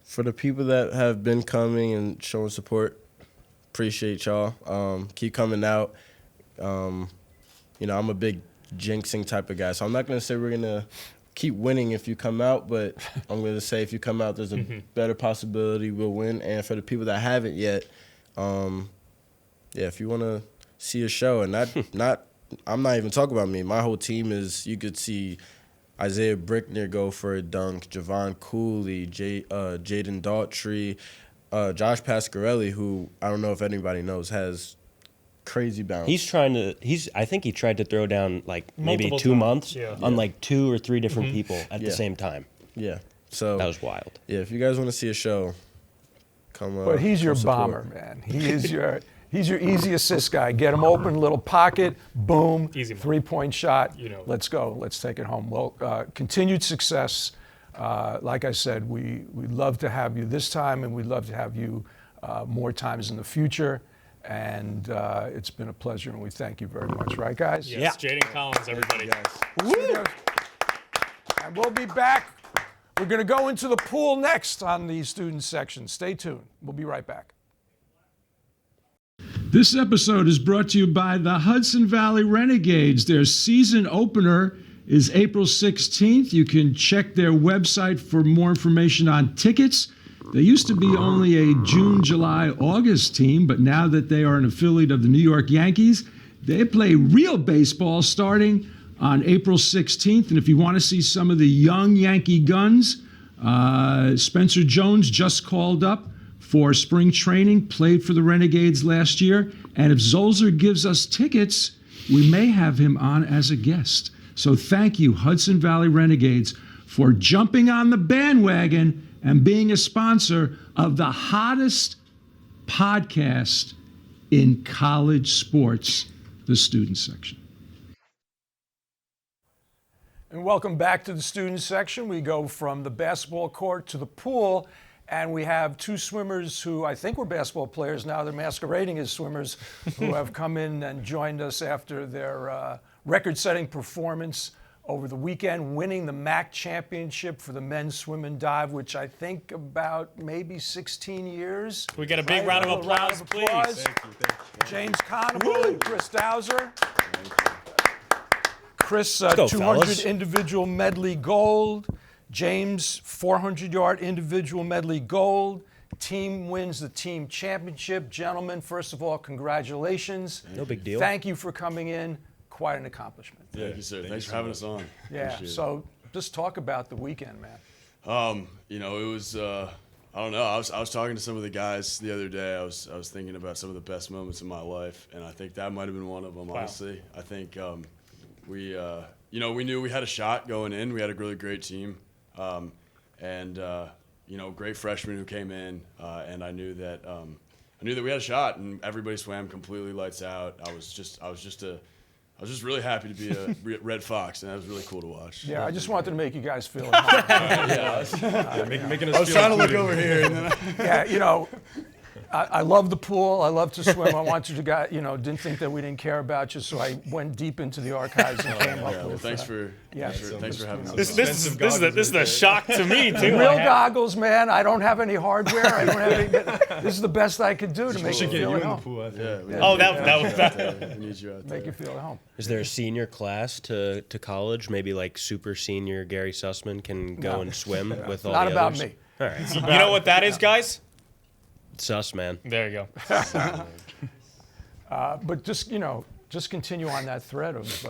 For the people that have been coming and showing support, appreciate y'all. Keep coming out. I'm a big jinxing type of guy, so I'm not gonna say we're gonna keep winning if you come out, but I'm going to say if you come out, there's a better possibility we'll win. And for the people that haven't yet, if you want to see a show, and I'm not even talking about me. My whole team is, you could see Isaiah Brickner go for a dunk, Javon Cooley, Jadin Daughtry, Josh Pasquarelli, who I don't know if anybody knows, has crazy bounce. I think he tried to throw down like maybe Multiple 2 times. months Yeah. on like 2 or 3 different people at the same time. Yeah. So That was wild. yeah, if you guys want to see a show, come on. But he's your support. bomber, man. He's your easy assist guy. Get him open, little pocket, boom, Easy money. three-point shot. You know. Let's go. Let's take it home. Well, continued success. Like I said, we'd love to have you this time, and we'd love to have you more times in the future. And it's been a pleasure, and we thank you very much. Right, guys? Yes, Yes, Jadin Collins, everybody. And we'll be back. We're going to go into the pool next on the student section. Stay tuned. We'll be right back. This episode is brought to you by the Hudson Valley Renegades. Their season opener is April 16th. You can check their website for more information on tickets. They used to be only a June, July, August team, but now that they are an affiliate of the New York Yankees, they play real baseball starting on April 16th. And if you want to see some of the young Yankee guns, Spencer Jones just called up for spring training, played for the Renegades last year. And if Zolzer gives us tickets, we may have him on as a guest. So thank you, Hudson Valley Renegades, for jumping on the bandwagon and being a sponsor of the hottest podcast in college sports, the student section. And welcome back to the student section. We go from the basketball court to the pool, and we have 2 swimmers who I think were basketball players. Now they're masquerading as swimmers who have come in and joined us after their record-setting performance over the weekend, winning the MAAC championship for the men's swim and dive, which I think about maybe 16 years. We get a big round of applause, please. Thank you. James Conable and Chris Dauser. Chris, go, 200 fellas. individual medley gold. James, 400-yard individual medley gold. Team wins the team championship. Gentlemen, first of all, congratulations. No big deal. Thank you for coming in. Quite an accomplishment. Thank you, sir. Thanks for having us on. Yeah, Appreciate it. so just talk about the weekend, man. You know, it was I don't know. I was talking to some of the guys the other day. I was thinking about some of the best moments in my life, and I think that might have been one of them. Honestly, I think we knew we had a shot going in. We had a really great team, and great freshmen who came in, and I knew that we had a shot, and everybody swam completely lights out. I was just really happy to be a Red Fox, and that was really cool to watch. Yeah, I just wanted to make you guys feel at home. Making us I was feel trying to look included. over here, and then Yeah, I love the pool. I love to swim. I wanted you to didn't think that we didn't care about you, so I went deep into the archives and came up with. thanks for having us. This is a shock to me, too. Real goggles, man. I don't have any hardware. I don't have any. This is the best I could do to make you feel at home. We need you out there. Make you feel at home. Is there a senior class to college? Maybe like super senior Gary Sussman can go and swim with all Not the about others? me. All right. You know what that is, guys? Suss, man. There you go. But just continue on that thread of.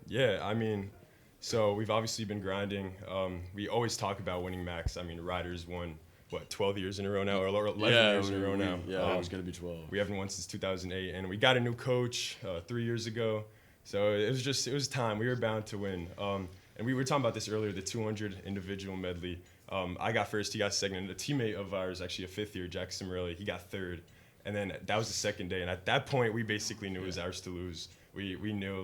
Yeah, I mean, so we've obviously been grinding. We always talk about winning MAACs. I mean, Riders won, 12 years in a row now, or 11 years in a row now. Yeah, it was going to be 12. We haven't won since 2008, and we got a new coach 3 years ago. So it was time. We were bound to win. And we were talking about this earlier, the 200 individual medley. I got first, he got second, and a teammate of ours, actually a 5th year, Jack Cimarelli, he got third. And then that was the second day, and at that point, we basically knew it was ours to lose. We knew,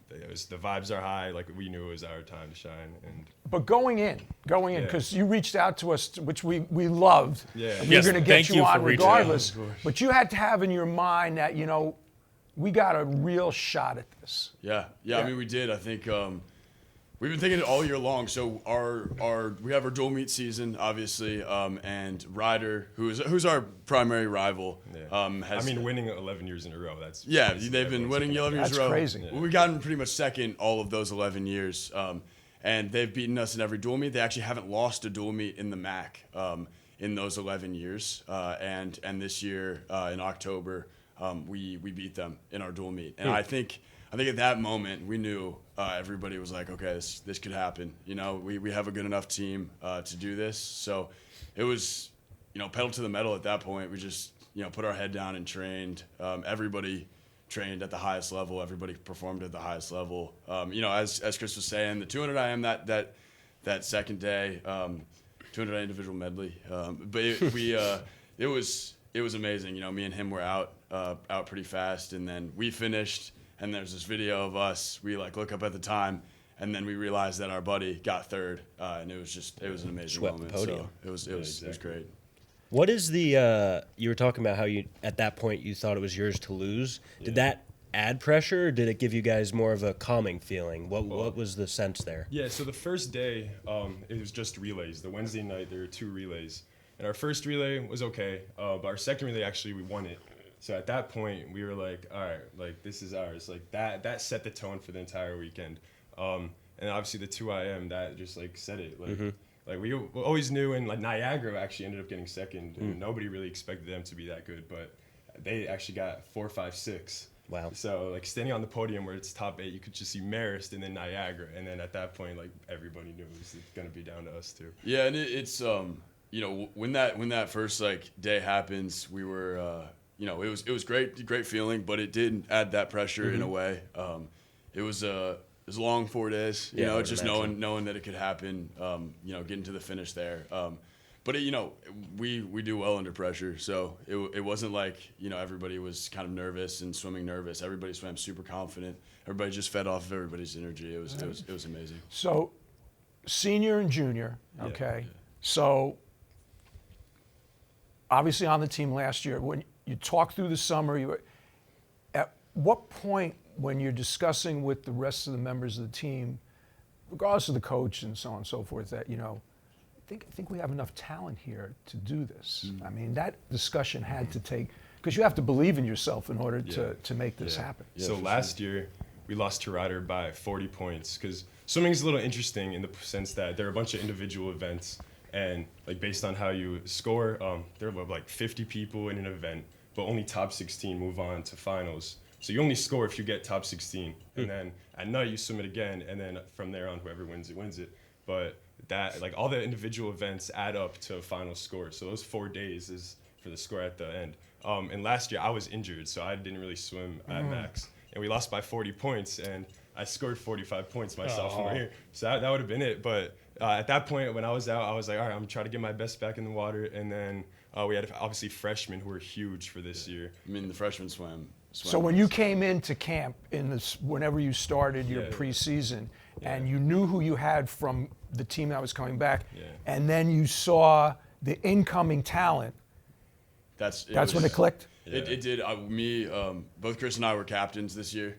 the vibes are high, we knew it was our time to shine. And But going in, because you reached out to us, which we loved. Yeah. And we Yes, were going to thank get you you for on reaching out. regardless. But you had to have in your mind that, we got a real shot at this. Yeah. I mean, we did. I think we've been thinking it all year long. So we have our dual meet season, obviously, and Ryder, who's our primary rival, has. winning 11 years in a row, that's. Yeah, they've been winning 11 years in a row. That's crazy. We've gotten pretty much second all of those 11 years. and they've beaten us in every dual meet. They actually haven't lost a dual meet in the MAAC in those 11 years. And this year in October, we beat them in our dual meet. And I think at that moment we knew everybody was like, okay, this could happen. You know, we have a good enough team to do this. So it was, you know, pedal to the metal at that point. We just, you know, put our head down and trained. Everybody trained at the highest level. Everybody performed at the highest level. You know, as Chris was saying, the 200 IM that second day, 200 individual medley. But it was amazing. You know, me and him were out pretty fast, and then we finished. And there's this video of us. We like look up at the time, and then we realized that our buddy got third, and it was an amazing Swept the moment. podium. So it was great. What is the you were talking about how you at that point you thought it was yours to lose. Did that add pressure, or did it give you guys more of a calming feeling? What was the sense there? Yeah, so the first day, it was just relays. The Wednesday night, there were 2 relays. And our first relay was okay, but our second relay, actually, we won it. So at that point, we were like, all right, like, this is ours. Like, that set the tone for the entire weekend. And obviously the 2 IM, that just, like, set it. Like, like we always knew, and, like, Niagara actually ended up getting second. And nobody really expected them to be that good, but they actually got 4, 5, 6. Wow. So, like, standing on the podium where it's top 8, you could just see Marist and then Niagara. And then at that point, like, everybody knew it was going to be down to us, too. Yeah, and it's you know, when that first like day happens, we were you know, it was great feeling, but it did add that pressure in a way. It was a long 4 days, you know, just knowing that it could happen. You know, getting to the finish there. But you know, we do well under pressure, so it wasn't like, you know, everybody was kind of nervous and swimming nervous. Everybody swam super confident. Everybody just fed off of everybody's energy. It was amazing. So, senior and junior, okay. So, obviously on the team last year, when you talk through the summer, at what point when you're discussing with the rest of the members of the team, regardless of the coach and so on and so forth, that, you know, I think we have enough talent here to do this. I mean, that discussion had to take, because you have to believe in yourself in order to make this happen. So last year, we lost to Ryder by 40 points, because swimming is a little interesting in the sense that there are a bunch of individual events, and like based on how you score, there are like 50 people in an event, but only top 16 move on to finals. So you only score if you get top 16, and then at night you swim it again, and then from there on, whoever wins it. But that, like, all the individual events add up to a final score. So those 4 days is for the score at the end. And last year I was injured, so I didn't really swim at max, and we lost by 40 points, and I scored 45 points my sophomore year. So that would have been it. But at that point, when I was out, I was like, all right, I'm trying to get my best back in the water. And then we had obviously freshmen who were huge for this year. I mean, the freshmen swam. So when you came into camp whenever you started your preseason, and you knew who you had from the team that was coming back, and then you saw the incoming talent, that's when it clicked? It did. Both Chris and I were captains this year.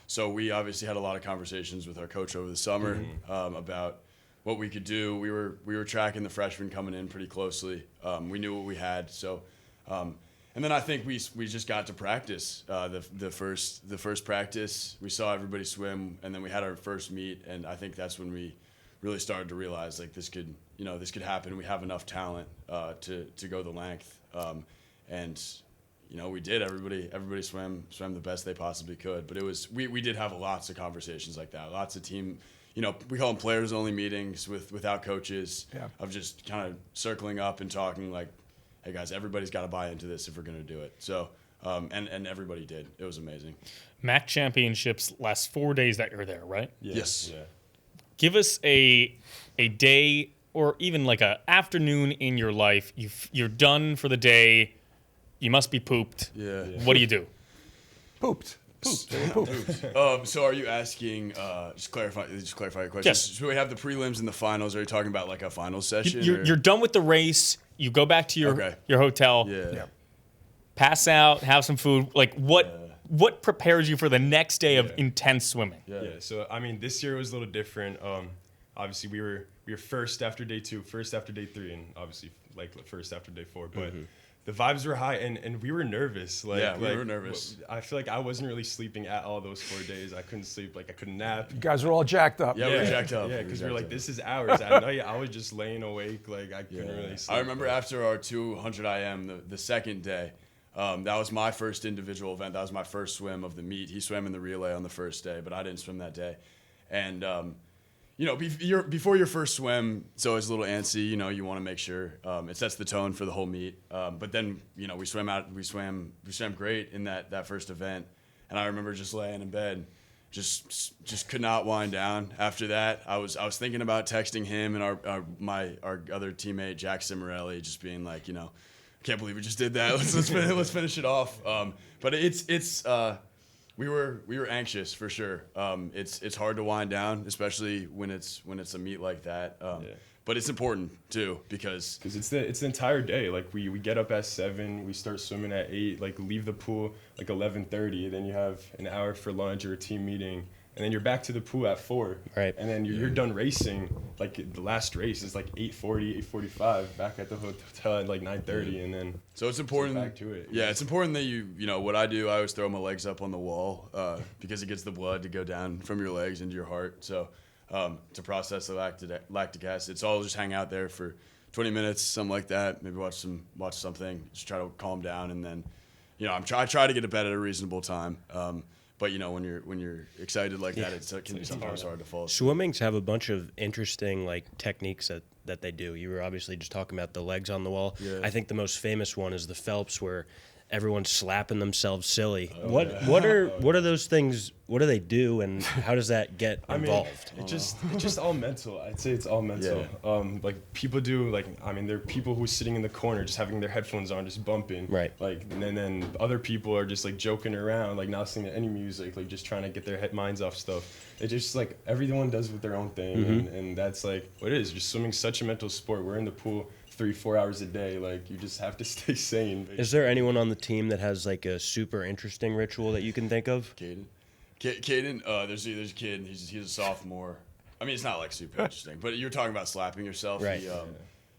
So we obviously had a lot of conversations with our coach over the summer about what we could do. We were tracking the freshmen coming in pretty closely. We knew what we had. So, and then I think we just got to practice. The first practice, we saw everybody swim, and then we had our first meet, and I think that's when we really started to realize, like, this could happen. We have enough talent to go the length, and you know, we did. Everybody swam the best they possibly could. But it was we did have lots of conversations like that. Lots of team, you know, we call them players only meetings without coaches, of just kind of circling up and talking like, hey guys, everybody's got to buy into this if we're going to do it. So and everybody did. It was amazing. MAAC championships last 4 days that you're there, right? Yes. Yeah. Give us a day or even like a afternoon in your life. You're done for the day. You must be pooped. Yeah. What do you do? Pooped. So are you asking? Just clarify your question. Yes. So we have the prelims and the finals. Are you talking about like a finals session? You're done with the race. You go back to your hotel. Yeah. Pass out. Have some food. Like what prepares you for the next day of intense swimming? Yeah. So I mean, this year was a little different. Obviously, we were first after day 2, first after day 3, and obviously like first after day 4. But the vibes were high, and we were nervous. Like, Yeah, we were nervous. I feel like I wasn't really sleeping at all those 4 days. I couldn't sleep. Like, I couldn't nap. You guys were all jacked up. Yeah, we were jacked up. Yeah, We because were we were jacked like, up. this is ours. At night, I was just laying awake. Like, I couldn't really sleep. I remember after our 200 IM, the second day, that was my first individual event. That was my first swim of the meet. He swam in the relay on the first day, but I didn't swim that day. And, before your first swim, it's always a little antsy. You want to make sure it sets the tone for the whole meet. But then, we swam great in that first event. And I remember just laying in bed, just could not wind down. After that, I was thinking about texting him and our other teammate Jack Cimarelli, just being like, can't believe we just did that. Let's finish it off. But we were anxious for sure. It's hard to wind down, especially when it's a meet like that. But it's important too because it's the entire day. Like we get up at 7, we start swimming at 8, like leave the pool like 11:30. Then you have an hour for lunch or a team meeting, and then you're back to the pool at 4. Right. And then you're done racing. Like the last race is like 8:40, 8:45. Back at the hotel at like 9:30, and then so it's important. Back to it. Yeah, it's important that you what I do. I always throw my legs up on the wall because it gets the blood to go down from your legs into your heart. So to process the lactic acid, it's all just hang out there for 20 minutes, something like that. Maybe watch something, just try to calm down, and then I try to get to bed at a reasonable time. But when you're excited like that, it can be sometimes hard to fall asleep. Swimmings have a bunch of interesting techniques that they do. You were obviously just talking about the legs on the wall. Yeah. I think the most famous one is the Phelps, where everyone's slapping themselves silly. What are those things? What do they do, and how does that get involved? It's just all mental. I'd say it's all mental. Yeah. People do there are people who are sitting in the corner just having their headphones on, just bumping. Right. And then other people are just joking around, not listening to any music, just trying to get their minds off stuff. It's just everyone does with their own thing, and that's what it is. Just swimming's such a mental sport. We're in the pool 3-4 hours a day. You just have to stay sane. Basically. Is there anyone on the team that has a super interesting ritual that you can think of? Caden, there's a kid. He's a sophomore. I mean, it's not super interesting, but you're talking about slapping yourself. Right.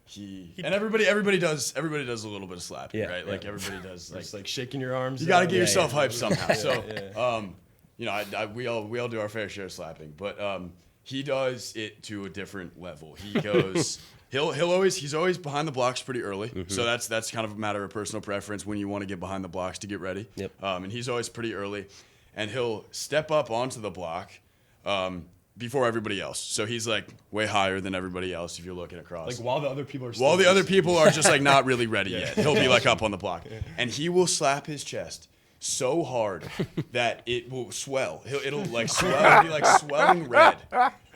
He and everybody does a little bit of slapping, right? Yeah. Everybody does. Just shaking your arms. You got to get yourself hyped somehow. So, we all do our fair share of slapping, but he does it to a different level. He goes. He's always behind the blocks pretty early, so that's kind of a matter of personal preference when you want to get behind the blocks to get ready. Yep. And he's always pretty early, and he'll step up onto the block before everybody else. So he's way higher than everybody else if you're looking across. While the other people are. While the other people are just not really ready yet, he'll be up on the block, and he will slap his chest so hard that it will swell. It'll swell, it'll be swelling red.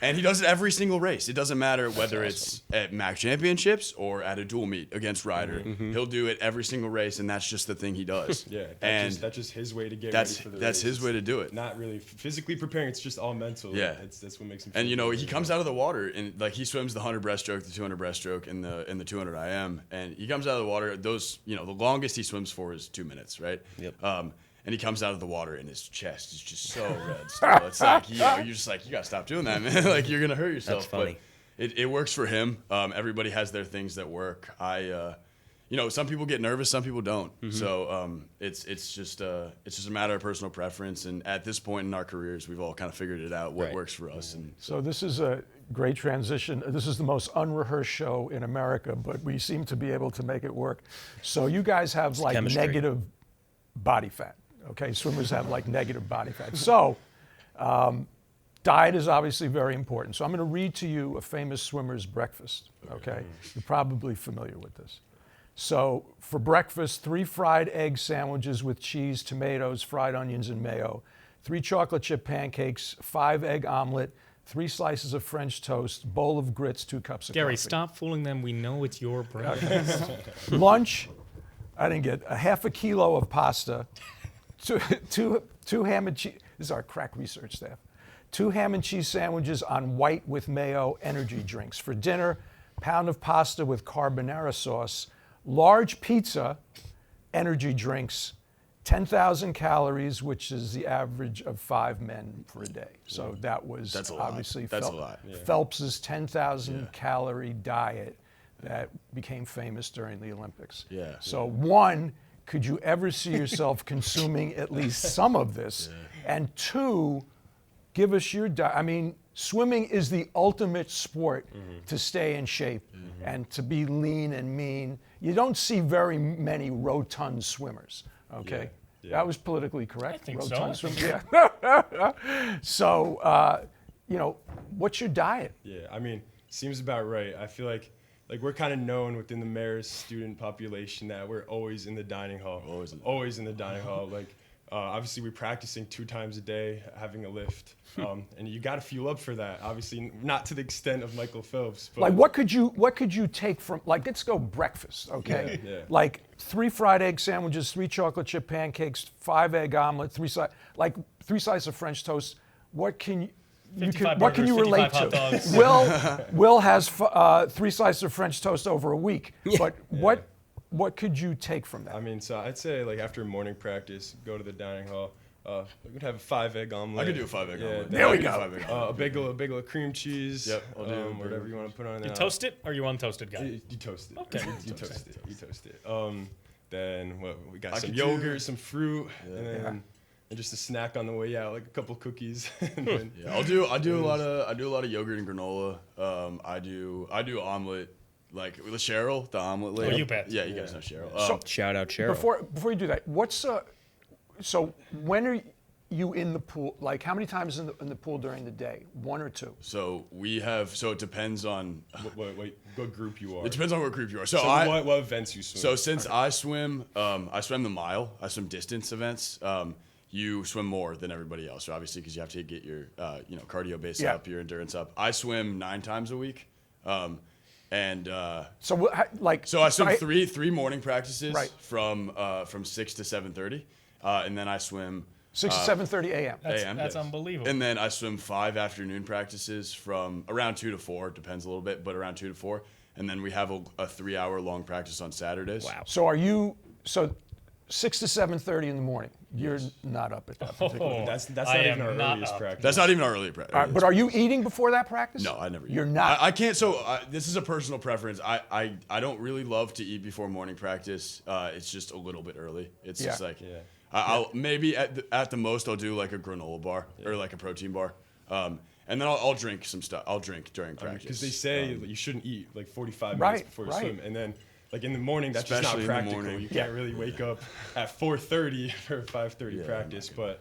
And he does it every single race. It doesn't matter whether it's at MAAC championships or at a dual meet against Ryder. He'll do it every single race, and that's just the thing he does. Yeah, and that's just his way to get that's ready for the that's race. his way to do it. Not really physically preparing. It's just all mental. Yeah, that's what makes him. Feel and good. he comes out of the water and he swims the 100 breaststroke, the 200 breaststroke, and the 200 IM, and he comes out of the water. Those the longest he swims for is 2 minutes, right? Yep. And he comes out of the water and his chest is just so red still. It's you're just you gotta stop doing that, man. You're gonna hurt yourself. That's funny. But it works for him. Everybody has their things that work. Some people get nervous, some people don't. So it's just a matter of personal preference. And at this point in our careers, we've all kind of figured it out what works for us. And So this is a great transition. This is the most unrehearsed show in America, but we seem to be able to make it work. So you guys have chemistry. negative body fat. Okay, swimmers have negative body fat. So diet is obviously very important. So I'm going to read to you a famous swimmer's breakfast. Okay, you're probably familiar with this. So for breakfast, 3 fried egg sandwiches with cheese, tomatoes, fried onions, and mayo, 3 chocolate chip pancakes, 5 egg omelet, 3 slices of French toast, bowl of grits, 2 cups of Gary, coffee. stop fooling them. We know it's your breakfast. Lunch, I didn't get a half a kilo of pasta, two ham and cheese. This is our crack research staff. 2 ham and cheese sandwiches on white with mayo energy drinks. For dinner, pound of pasta with carbonara sauce, large pizza, energy drinks, 10,000 calories, which is the average of 5 men per day. So that was That's a lot. obviously That's a lot. Yeah. Phelps's 10,000 calorie diet that became famous during the Olympics. Yeah. So one, could you ever see yourself consuming at least some of this? And two, give us your diet. I mean, swimming is the ultimate sport to stay in shape and to be lean and mean. You don't see very many rotund swimmers, okay? Yeah. That was politically correct. I think rotund so. swimmers, yeah. So, you know, what's your diet? Yeah, I mean, seems about right. I feel like we're kind of known within the Marist student population that we're always in the dining hall. Always in the dining hall. Like, obviously, we're practicing 2 times a day, having a lift, and you got to fuel up for that. Obviously, not to the extent of Michael Phelps, but Like, what could you take from, like, let's go breakfast, okay? Yeah. Like 3 fried egg sandwiches, 3 chocolate chip pancakes, 5 egg omelet, 3 slices of French toast. What can you? 55 What can burgers, you relate 55 hot to? dogs. Will has 3 slices of French toast over a week. But what could you take from that? I mean, so I'd say like after morning practice, go to the dining hall. We could have a 5 egg omelet. I could do a 5 egg omelet. There we I could do go. 5 egg omelet. A bagel of cream cheese. Yep, I'll do a whatever you want to put on there. You toast it, or you untoasted guy? You toast it. Okay. You toast it. You toast it. Then we got I some could yogurt, do- some fruit, and just a snack on the way out, like a couple cookies. And then, Yeah, I do a lot of yogurt and granola. I do omelet, like with Cheryl, the omelet lady. Oh, you bet. Yeah, you guys know Cheryl. So- Shout out Cheryl. Before you do that, so when are you in the pool? Like, how many times in the pool during the day? 1 or 2? So it depends on what group you are. it depends on what group you are. So, So I what events you swim? so since I swim the mile. I swim distance events. You swim more than everybody else, obviously, because you have to get your cardio base Yeah. up, your endurance up. I swim 9 times a week, So so I swim three morning practices Right. from 6 to 7:30, and then I swim 6 to 7:30 a.m. a.m. That's unbelievable. And then I swim 5 afternoon practices from around 2 to 4, depends a little bit, but around 2 to 4. And then we have a 3-hour long practice on Saturdays. Wow. So 6 to 7:30 in the morning? You're not up at that particular. Oh, that's I not even am our not earliest up. practice. That's not even our early practice. All right, but are you eating before that practice? No, I never eat. You're not. I can't. So this is a personal preference. I don't really love to eat before morning practice. It's just a little bit early. It's just Yeah. like I'll maybe at the most I'll do like a granola bar or like a protein bar, and then I'll drink some stuff. I'll drink during practice Because they say you shouldn't eat like 45 Right, minutes before you right. swim, and then like in the morning that's just not Especially in the practical. morning. You can't really wake up at 4:30 for a 5:30 practice. But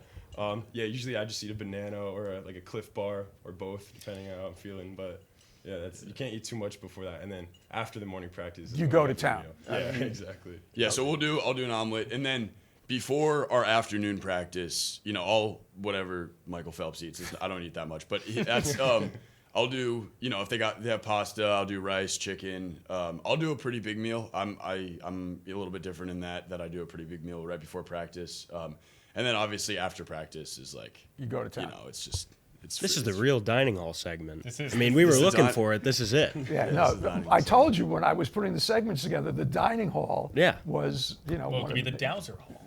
usually I just eat a banana or like a Cliff Bar or both, depending on how I'm feeling. But yeah, you can't eat too much before that, and then after the morning practice, is You when go we to have the town. meal. Yeah, exactly. Yeah, so I'll do an omelet, and then before our afternoon practice, all whatever Michael Phelps eats. I don't eat that much, but that's I'll do if they have pasta, I'll do rice, chicken. I'll do a pretty big meal. I'm a little bit different in that I do a pretty big meal right before practice, and then obviously after practice is like You go to town. It's just it's. This is free. the real dining hall segment. This is- I mean, we were This is looking di- for it. This is it. Yeah, this is no. dining I hall. told you when I was putting the segments together, the dining hall Yeah. was Well, it one could be of the Dauser Hall.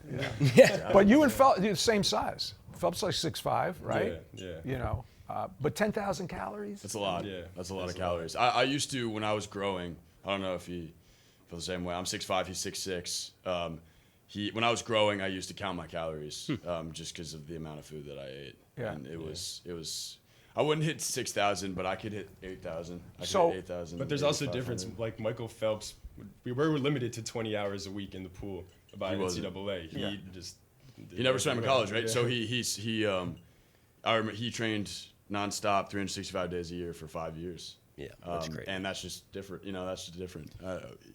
But you and Phelps, you're the same size. Phelps like 6'5", right? Yeah. But 10,000 calories. That's a lot. Yeah, That's a lot of calories. I used to, when I was growing, I don't know if he feel the same way. I'm 6'5", he's 6'6". When I was growing, I used to count my calories just because of the amount of food that I ate. Yeah. And it was, I wouldn't hit 6,000, but I could hit 8,000. So- hit 8,000. But there's also a difference. Like Michael Phelps, we were limited to 20 hours a week in the pool by He wasn't. NCAA. Yeah. He never swam in college, right? Yeah. So he trained nonstop, 365 days a year for 5 years. Yeah, that's great. And that's just different. That's just different.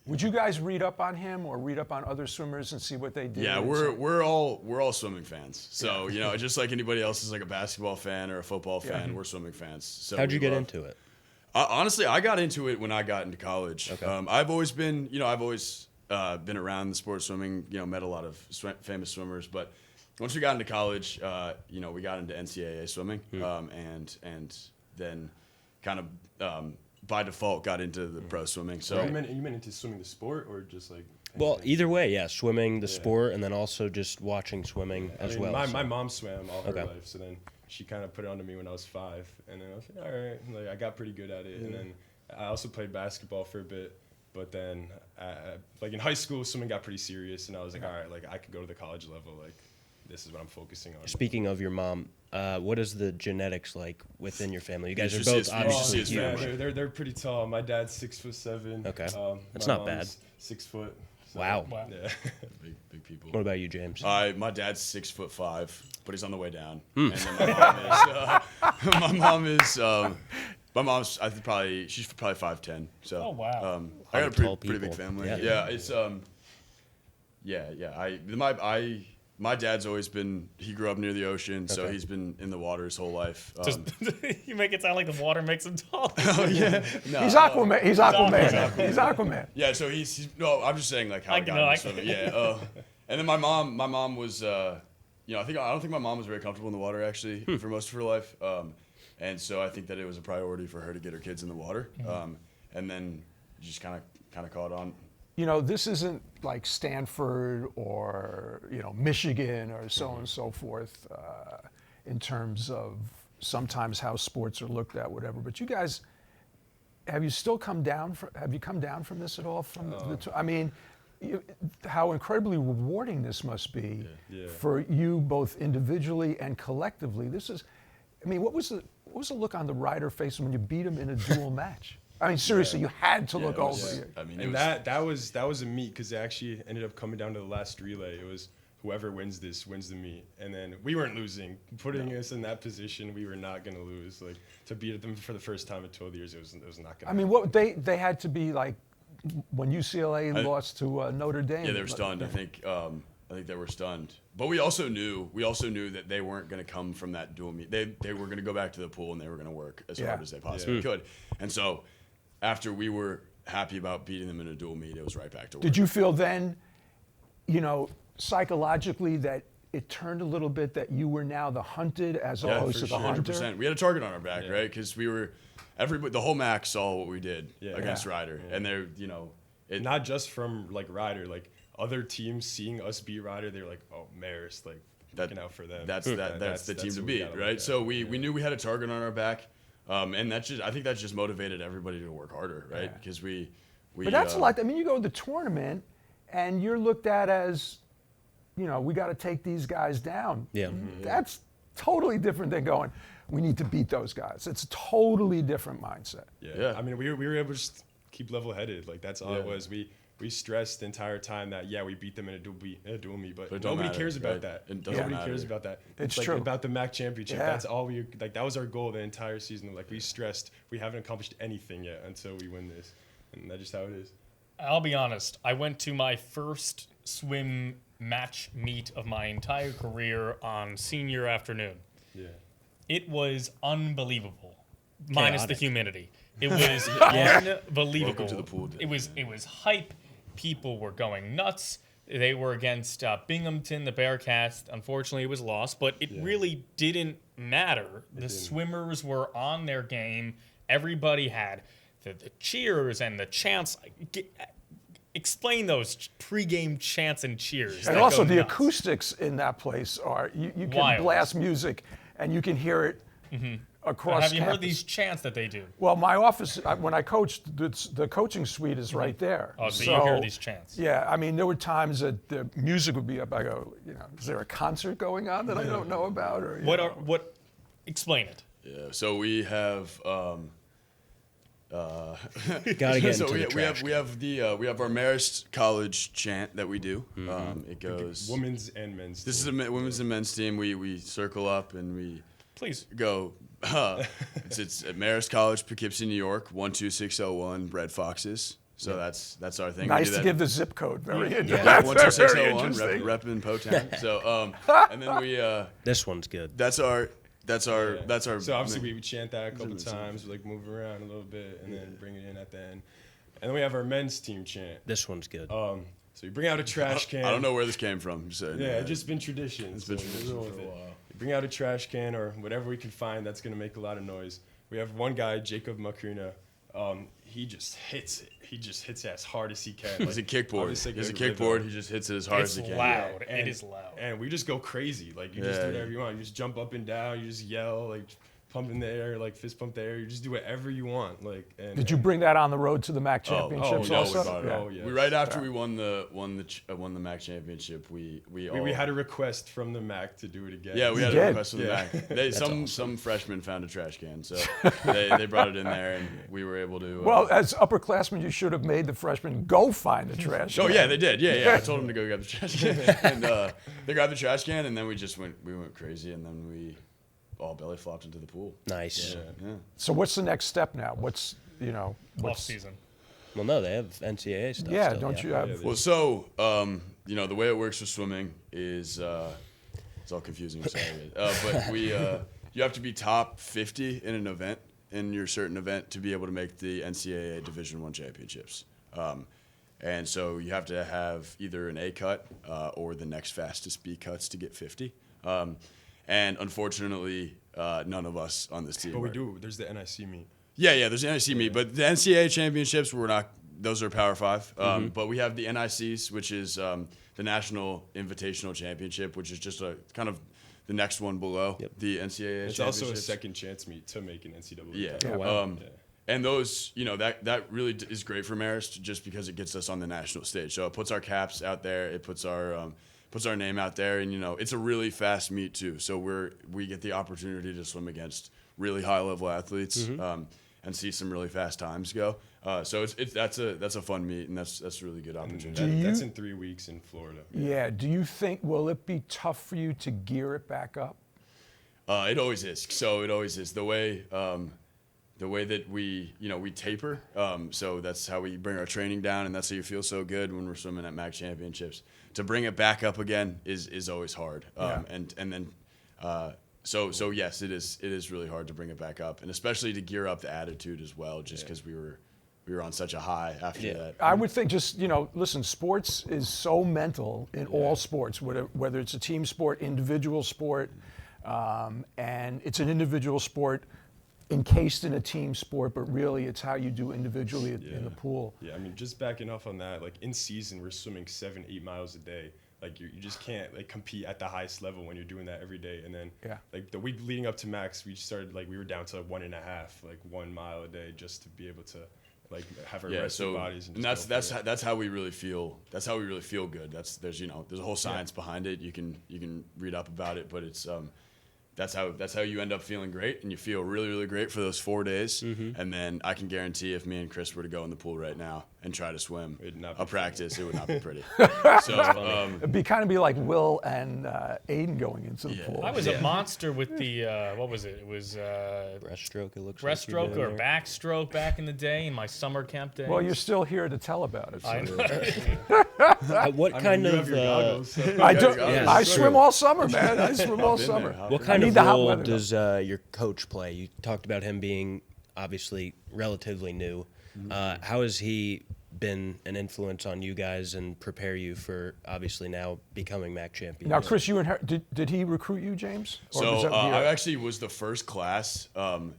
Would you guys read up on him or read up on other swimmers and see what they did? Yeah, and we're all swimming fans. So just like anybody else is like a basketball fan or a football fan, we're swimming fans. So How'd you we get love- into it? Honestly, I got into it when I got into college. Okay. I've always been around the sport of swimming. Met a lot of famous swimmers, but once we got into college, we got into NCAA swimming, and then kind of by default got into the pro swimming. So You meant into swimming the sport or just like? Well, anything? either way, yeah, swimming, the sport, and then also just watching swimming I as mean, well. My mom swam all her Okay. life, so then she kind of put it onto me when I was 5, and then I was like, all right, like I got pretty good at it, and then I also played basketball for a bit, But then, like in high school, swimming got pretty serious, and I was like, all right, like I could go to the college level. Like, this is what I'm focusing on. Speaking of your mom, what is the genetics like within your family? You guys You are should both see his- you should see obviously his huge. family. They're pretty tall. My dad's 6'7". Okay. That's my not bad. mom's 6 foot. So, Wow. Yeah. Big people. What about you, James? My dad's 6'5", but he's on the way down. And then my mom's I think she's probably 5'10". So Oh, wow. I got a Tall pretty big people. family. Yeah. It's my dad's always been. He grew up near the ocean, so Okay. he's been in the water his whole life. Just, you make it sound like the water makes him tall. No, He's Aquaman. He's Aquaman. Aquaman. He's Aquaman. yeah, so he's no. I'm just saying like how I I got know, into I- swimming. Yeah. And then my mom was. I don't think my mom was very comfortable in the water actually for most of her life. And so I think that it was a priority for her to get her kids in the water. And then just kind of caught on. You know, this isn't like Stanford or, Michigan or so on and so forth in terms of sometimes how sports are looked at, whatever. But you guys, have you come down from this at all? I mean, how incredibly rewarding this must be for you both individually and collectively. What was the look on the rider face when you beat him in a dual match? I mean, seriously, you had to look it was- over. I mean, And that was a meet because it actually ended up coming down to the last relay. It was whoever wins this wins the meet, and then we weren't losing. Putting us in that position, we were not going to lose. Like to beat them for the first time in 12 years, it was not going. I mean, what they had to be like when UCLA lost to Notre Dame. Yeah, they were stunned. I think they were stunned. But we also knew that they weren't going to come from that dual meet. They were going to go back to the pool and they were going to work as hard as they possibly could. And so after we were happy about beating them in a dual meet, it was right back to work. Did you feel then, psychologically that it turned a little bit that you were now the hunted as opposed to the hunter? 100%. We had a target on our back, right? Because we were the whole MAAC saw what we did against Ryder, and they're not just from like Ryder, like other teams seeing us beat Ryder, they're like, oh, Marist, like looking out for them. That's the team to who we beat, gotta look right? at. So we knew we had a target on our back, and I think that just motivated everybody to work harder, right? Because we. But that's a lot. I mean, you go to the tournament, and you're looked at as, we got to take these guys down. Yeah. That's totally different than going, we need to beat those guys. It's a totally different mindset. Yeah. I mean, we were able to just keep level-headed. Like that's all it was. We stressed the entire time that we beat them in a dual meet, but it don't nobody matter, cares about right? that. It doesn't Nobody matter. cares about that. It's like true. about the MAAC championship. Yeah. That's all that was our goal the entire season. Like we stressed, we haven't accomplished anything yet until we win this, and that's just how it is. I'll be honest. I went to my first swim match meet of my entire career on senior afternoon. Yeah. It was unbelievable, minus the Chaotic. humidity. It was unbelievable. Welcome to the pool day. It was hype. People were going nuts. They were against Binghamton, the Bearcats. Unfortunately, it was lost, but it really didn't matter. The swimmers were on their game. Everybody had the cheers and the chants. Explain those pregame chants and cheers. And that also go the nuts. acoustics in that place are, you can Wild. blast music and you can hear it across Have you heard campus. these chants that they do? Well, my office, when I coached, the coaching suite is right there. Oh, so you hear these chants. Yeah, I mean, there were times that the music would be up. I go, is there a concert going on that I don't know about? Or Explain it. Yeah. So we have. Gotta get so into the trash. we have our Marist College chant that we do. It goes. Women's and men's. This is a women's and men's team. We circle up and we Please. go. It's at Marist College, Poughkeepsie, New York, 12601, Red Foxes. So that's our thing. We Nice do to that. give the zip code. Very interesting. Yeah, That's very 12601, interesting. rep in Potown. So and then we This one's good. that's our. So obviously we would chant that a couple times, like move around a little bit, and then bring it in at the end. And then we have our men's team chant. This one's good. So we bring out a trash can. I don't know where this came from. Just saying. Yeah, it's just been tradition. It's been tradition for a while. We bring out a trash can or whatever we can find that's going to make a lot of noise. We have one guy, Jacob Makruna. He just hits it. He just hits it as hard as he can. He's a kickboard. He's a kickboard. He just hits it as hard as he can. Loud. And, It is loud. And we just go crazy. Like you just do whatever you want. You just jump up and down. You just yell. Like pump in the air, like fist pump the air. You just do whatever you want. Like, and Did you bring that on the road to the MAAC championships we also? brought it Yeah. up. Oh, yeah. Right after we won the MAAC championship, we had a request from the MAAC to do it again. Yeah, we had did? a request from the MAAC. Some freshmen found a trash can, so they brought it in there, and we were able to. Well, as upperclassmen, you should have made the freshmen go find the trash can. Oh yeah, they did. Yeah. I told them to go grab the trash can, and they grabbed the trash can, and then we went crazy, and then we all belly flopped into the pool. Nice. Yeah. So what's the next step now? What's Off season. Well, no, they have NCAA stuff. Yeah, still, don't you have? Well, so the way it works with swimming is it's all confusing. Sorry, but you have to be top 50 in an event in your certain event to be able to make the NCAA Division I championships. And so you have to have either an A cut or the next fastest B cuts to get 50. And unfortunately, none of us on this team. But we do. There's the NIC meet. Yeah, there's the NIC meet, but the NCAA championships those are Power 5. But we have the NICs, which is the National Invitational Championship, which is just a kind of the next one below the NCAA. It's also a second chance meet to make an NCAA. Yeah. title. Oh, wow. And those, that really is great for Marist just because it gets us on the national stage. So it puts our caps out there. It puts our name out there, and it's a really fast meet too. So we get the opportunity to swim against really high level athletes and see some really fast times go. So that's a fun meet, and that's a really good opportunity. That's in 3 weeks in Florida. Yeah. Do you think will it be tough for you to gear it back up? It always is. So it always is the way that we taper. So that's how we bring our training down, and that's how you feel so good when we're swimming at MAAC championships. To bring it back up again is always hard. And then so yes, it is really hard to bring it back up, and especially to gear up the attitude as well, just because we were on such a high after that. I would think listen, sports is so mental in all sports, whether it's a team sport, individual sport, and it's an individual sport encased in a team sport, but really it's how you do individually in the pool. Yeah, I mean, just backing off on that, like in season, we're swimming 7-8 miles a day. Like you just can't compete at the highest level when you're doing that every day. And then the week leading up to MAAC, we started we were down to 1.5, 1 mile a day just to be able to have our rested bodies. And that's how we really feel. That's how we really feel good. There's a whole science behind it. You can read up about it, but it's that's how you end up feeling great, and you feel really, really great for those 4 days. And then I can guarantee if me and Chris were to go in the pool right now and try to swim a practice, it would not be pretty. So It'd kind of be like Will and Aidan going into the pool. I was a monster with the what was it? It was Breaststroke, it looks breaststroke like you or did. backstroke back in the day in my summer camp days. Well, you're still here to tell about it. So. I know. What kind you of have your goggles, so- I do. Yeah, I true. swim all summer, man. I swim all in summer. there. what I kind need of the hot role weather, does your coach play? You talked about him being obviously relatively new. How has he been an influence on you guys and prepare you for obviously now becoming MAAC champions? Now, Chris, did he recruit you, James? Or was So that I actually was the first class. I'm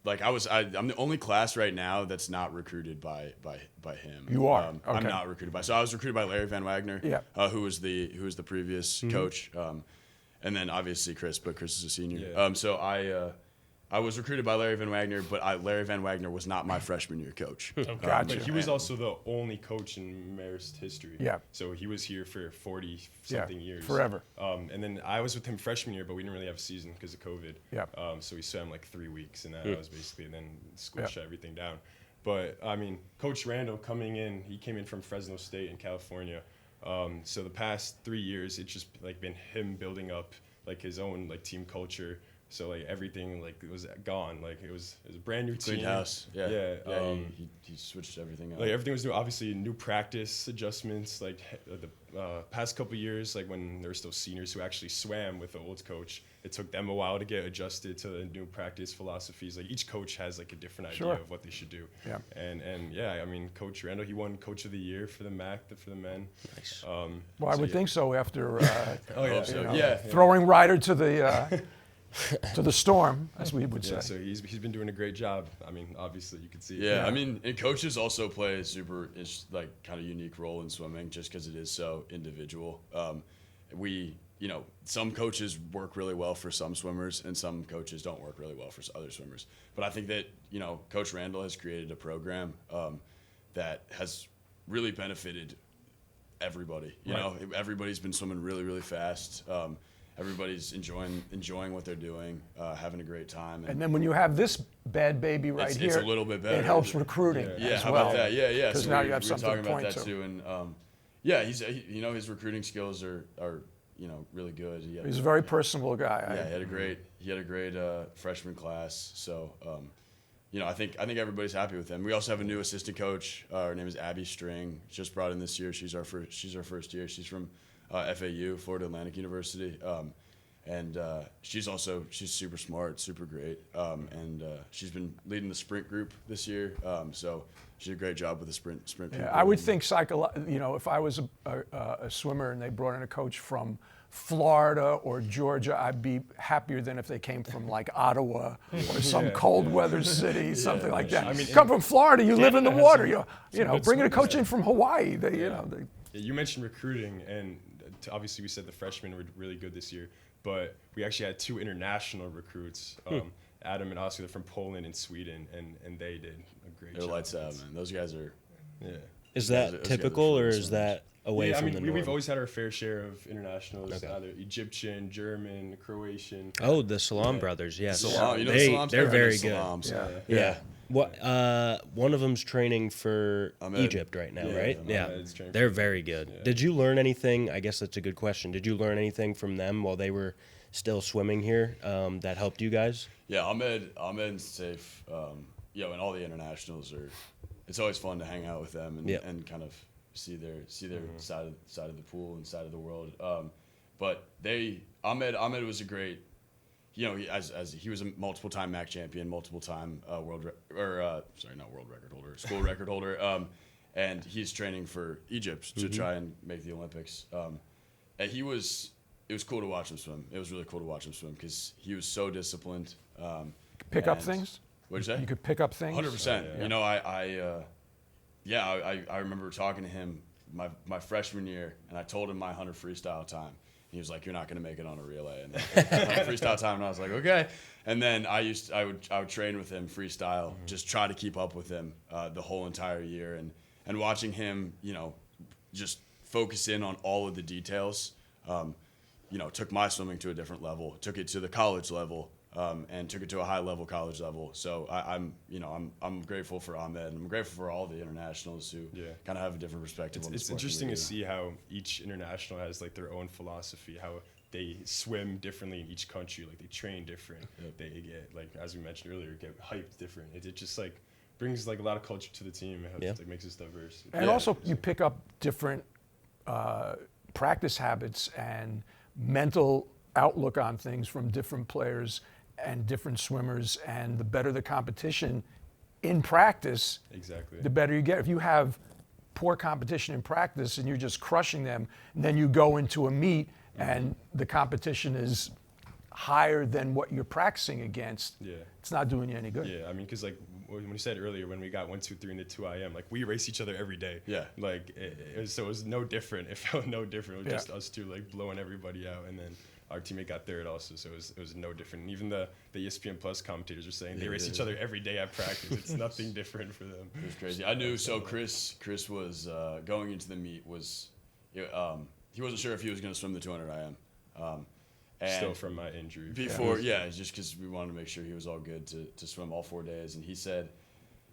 the only class right now that's not recruited by him. You are? I'm Okay. not recruited by. So I was recruited by Larry Van Wagner. Yeah. Who was the previous coach. And then obviously Chris, but Chris is a senior. Yeah. So I was recruited by Larry Van Wagner, but Larry Van Wagner was not my freshman year coach. Gotcha. But he was also the only coach in Marist history. Yeah. So he was here for 40-something years. forever. And then I was with him freshman year, but we didn't really have a season because of COVID. Yeah. So we swam 3 weeks, and that was basically, and then school Yeah. shut everything down. But, I mean, Coach Randall coming in, he came in from Fresno State in California. So the past 3 years, it's just, been him building up, his own, team culture. So everything it was gone. It was a brand new team. Clean house. Yeah. Yeah. He switched everything up. Everything was new. Obviously, new practice adjustments. The past couple years, when there were still seniors who actually swam with the old coach, it took them a while to get adjusted to the new practice philosophies. Each coach has a different idea Sure. of what they should do. Yeah. And yeah, I mean, Coach Randall, he won Coach of the Year for the MAAC for the men. Nice. Well, I would think so after Yeah. throwing Ryder to the to the storm, as we would say. Yeah, so he's been doing a great job. I mean, obviously you can see. Yeah, I mean, and coaches also play a super kind of unique role in swimming just because it is so individual. We some coaches work really well for some swimmers and some coaches don't work really well for other swimmers. But I think that, Coach Randall has created a program that has really benefited everybody. Everybody's been swimming really, really fast. Everybody's enjoying what they're doing, having a great time. And then when you have this bad baby right here, it's a little bit better. It helps recruiting. Yeah, as how well. about that? Yeah. Because So now we you have were something talking to about point that to. too, and his recruiting skills are really good. He's a very personable guy. Yeah, he had a great freshman class. So I think everybody's happy with him. We also have a new assistant coach. Her name is Abby String. Just brought in this year. She's our first year. She's from FAU, Florida Atlantic University. And she's super smart, super great, and she's been leading the sprint group this year. So she did a great job with the sprint. Yeah, I would think if I was a swimmer and they brought in a coach from Florida or Georgia, I'd be happier than if they came from like Ottawa or some cold weather city, something like that. I mean, come from Florida, you live in the water. good Bringing a coach swimmers in from Hawaii, You mentioned recruiting, and obviously we said the freshmen were really good this year. But we actually had 2 international recruits, Adam and Oscar, from Poland and Sweden, and they did a great job. They're lights out, man. Those guys are. Yeah. Is Those guys that are typical, or tremendous is that away from the norm? We've always had our fair share of internationals, Okay. either Egyptian, German, Croatian. Oh, the Salam brothers, yes. Salam, They, Salam's they're better very than good. Salams. Yeah. What? One of them's training for Ahmed. Egypt right now, right? Yeah. Ahmed's training They're for- very good. yeah. Did you learn anything? I guess that's a good question. Did you learn anything from them while they were still swimming here that helped you guys? Yeah, Ahmed's safe. And all the internationals are. It's always fun to hang out with them and kind of see their side of the pool and side of the world. But Ahmed was a great. He was a multiple-time MAAC champion, multiple-time school record holder, and he's training for Egypt to try and make the Olympics. And it was cool to watch him swim. It was really cool to watch him swim because he was so disciplined. pick up things. What'd you say? You could pick up things. 100%. I remember talking to him my freshman year, and I told him my 100 freestyle time. He was like, "You're not going to make it on a relay." And then freestyle time, and I was like, "Okay." And then I would train with him freestyle, just try to keep up with him the whole entire year, and watching him, just focus in on all of the details. Took my swimming to a different level, took it to the college level, and took it to a high level college level. So I'm grateful for Ahmed, and I'm grateful for all the internationals who kind of have a different perspective on the It's sport than interesting we to do. see how each international has like their own philosophy, how they swim differently in each country, like they train different. They get, like as we mentioned earlier, get hyped different. It just like brings like a lot of culture to the team. It like, makes us diverse. And also, you pick up different practice habits and mental outlook on things from different players and different swimmers. And the better the competition in practice, Exactly. the better you get. If you have poor competition in practice and you're just crushing them, and then you go into a meet and the competition is higher than what you're practicing against, it's not doing you any good. Yeah, I mean, because like when you said earlier, when we got 1, 2, 3 in the 2 IM, like we race each other every day. Yeah. Like it was no different. It felt no different. It was Yeah. just us two like blowing everybody out, and then our teammate got third also, so it was no different. And even the ESPN Plus commentators were saying they race each other every day at practice. It's nothing different for them. It was crazy. I knew. So Chris was going into the meet he wasn't sure if he was going to swim the 200 IM. And Still from my injury. before, just because we wanted to make sure he was all good to swim all 4 days. And he said,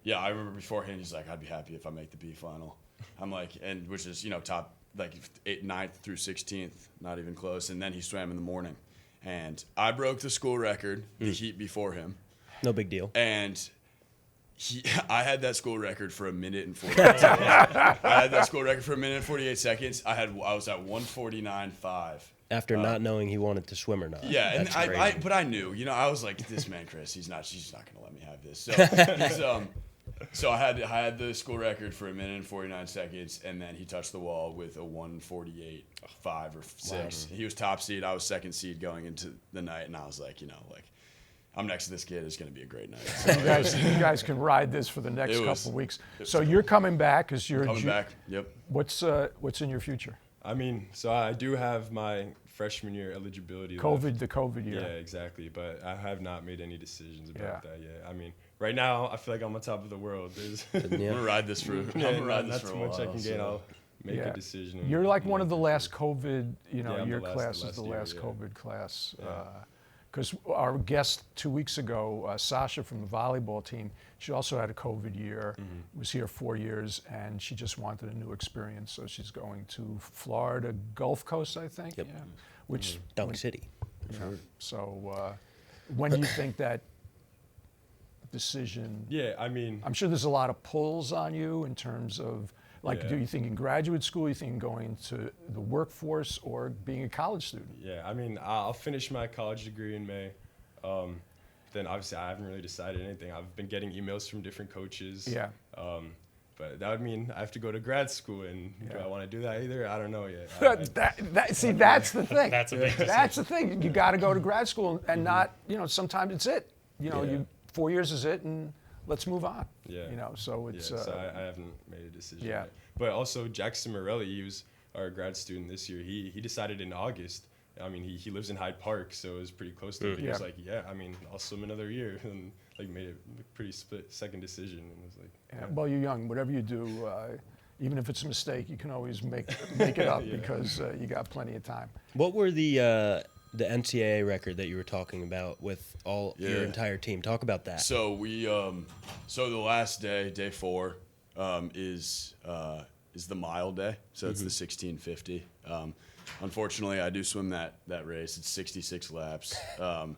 I remember beforehand, he's like, I'd be happy if I make the B final. I'm like, and which is, top, like 9th through 16th, not even close. And then he swam in the morning. And I broke the school record, the heat before him. No big deal. And I had that school record for 1 minute and 48 seconds. I had that school record for 1 minute and 48 seconds. I was at 1:49.5. After not knowing he wanted to swim or not. Yeah, and That's crazy. but I knew, I was like, this man, Chris, she's not going to let me have this. So, so I had the school record for 1 minute and 49 seconds, and then he touched the wall with a 1:48.5 or 6. Wow. He was top seed. I was second seed going into the night, and I was like, I'm next to this kid. It's going to be a great night. So You guys can ride this for the next It was- couple of weeks. So you're coming back because you're coming back. Yep. What's in your future? I mean, so I do have my freshman year eligibility left. The COVID year. Yeah, exactly. But I have not made any decisions about Yeah. that yet. I mean, right now I feel like I'm on top of the world. There's I'm gonna ride this for. I'm gonna ride this not for too a much I while, can get. I'll make Yeah. a decision. You're like one of the last COVID, Yeah, I'm your the last- class the is the last year, last yeah. COVID class. Because our guest 2 weeks ago, Sasha from the volleyball team, she also had a COVID year, was here 4 years, and she just wanted a new experience. So she's going to Florida Gulf Coast, I think. Yep. Yeah. Which Dunk City. yeah. So when do you think that decision? Yeah, I mean, I'm sure there's a lot of pulls on you in terms of, like, Yeah. do you think in graduate school, you think going to the workforce, or being a college student? yeah, I mean, I'll finish my college degree in May. Then obviously I haven't really decided anything. I've been getting emails from different coaches. Yeah. But that would mean I have to go to grad school, and do Yeah. I want to do that either? I don't know yet. See, that's the thing. That's a big decision. That's the thing. You got to go to grad school and not, sometimes it's it. Yeah. 4 years is it, and let's move on. Yeah. So it's. Yeah, so I haven't made a decision Yeah. yet. But also Jackson Morelli, he was our grad student this year. He decided in August. I mean, he lives in Hyde Park, so it was pretty close to it. He was Yeah. like, yeah, I mean, I'll swim another year, and like made a pretty split second decision, and was like, Yeah, well, you're young. Whatever you do, even if it's a mistake, you can always make it up because you got plenty of time. What were the NCAA record that you were talking about with your Yeah. entire team? Talk about that. So we, so the last day, day 4, is the mile day. So it's the 1650. Unfortunately, I do swim that race. It's 66 laps. And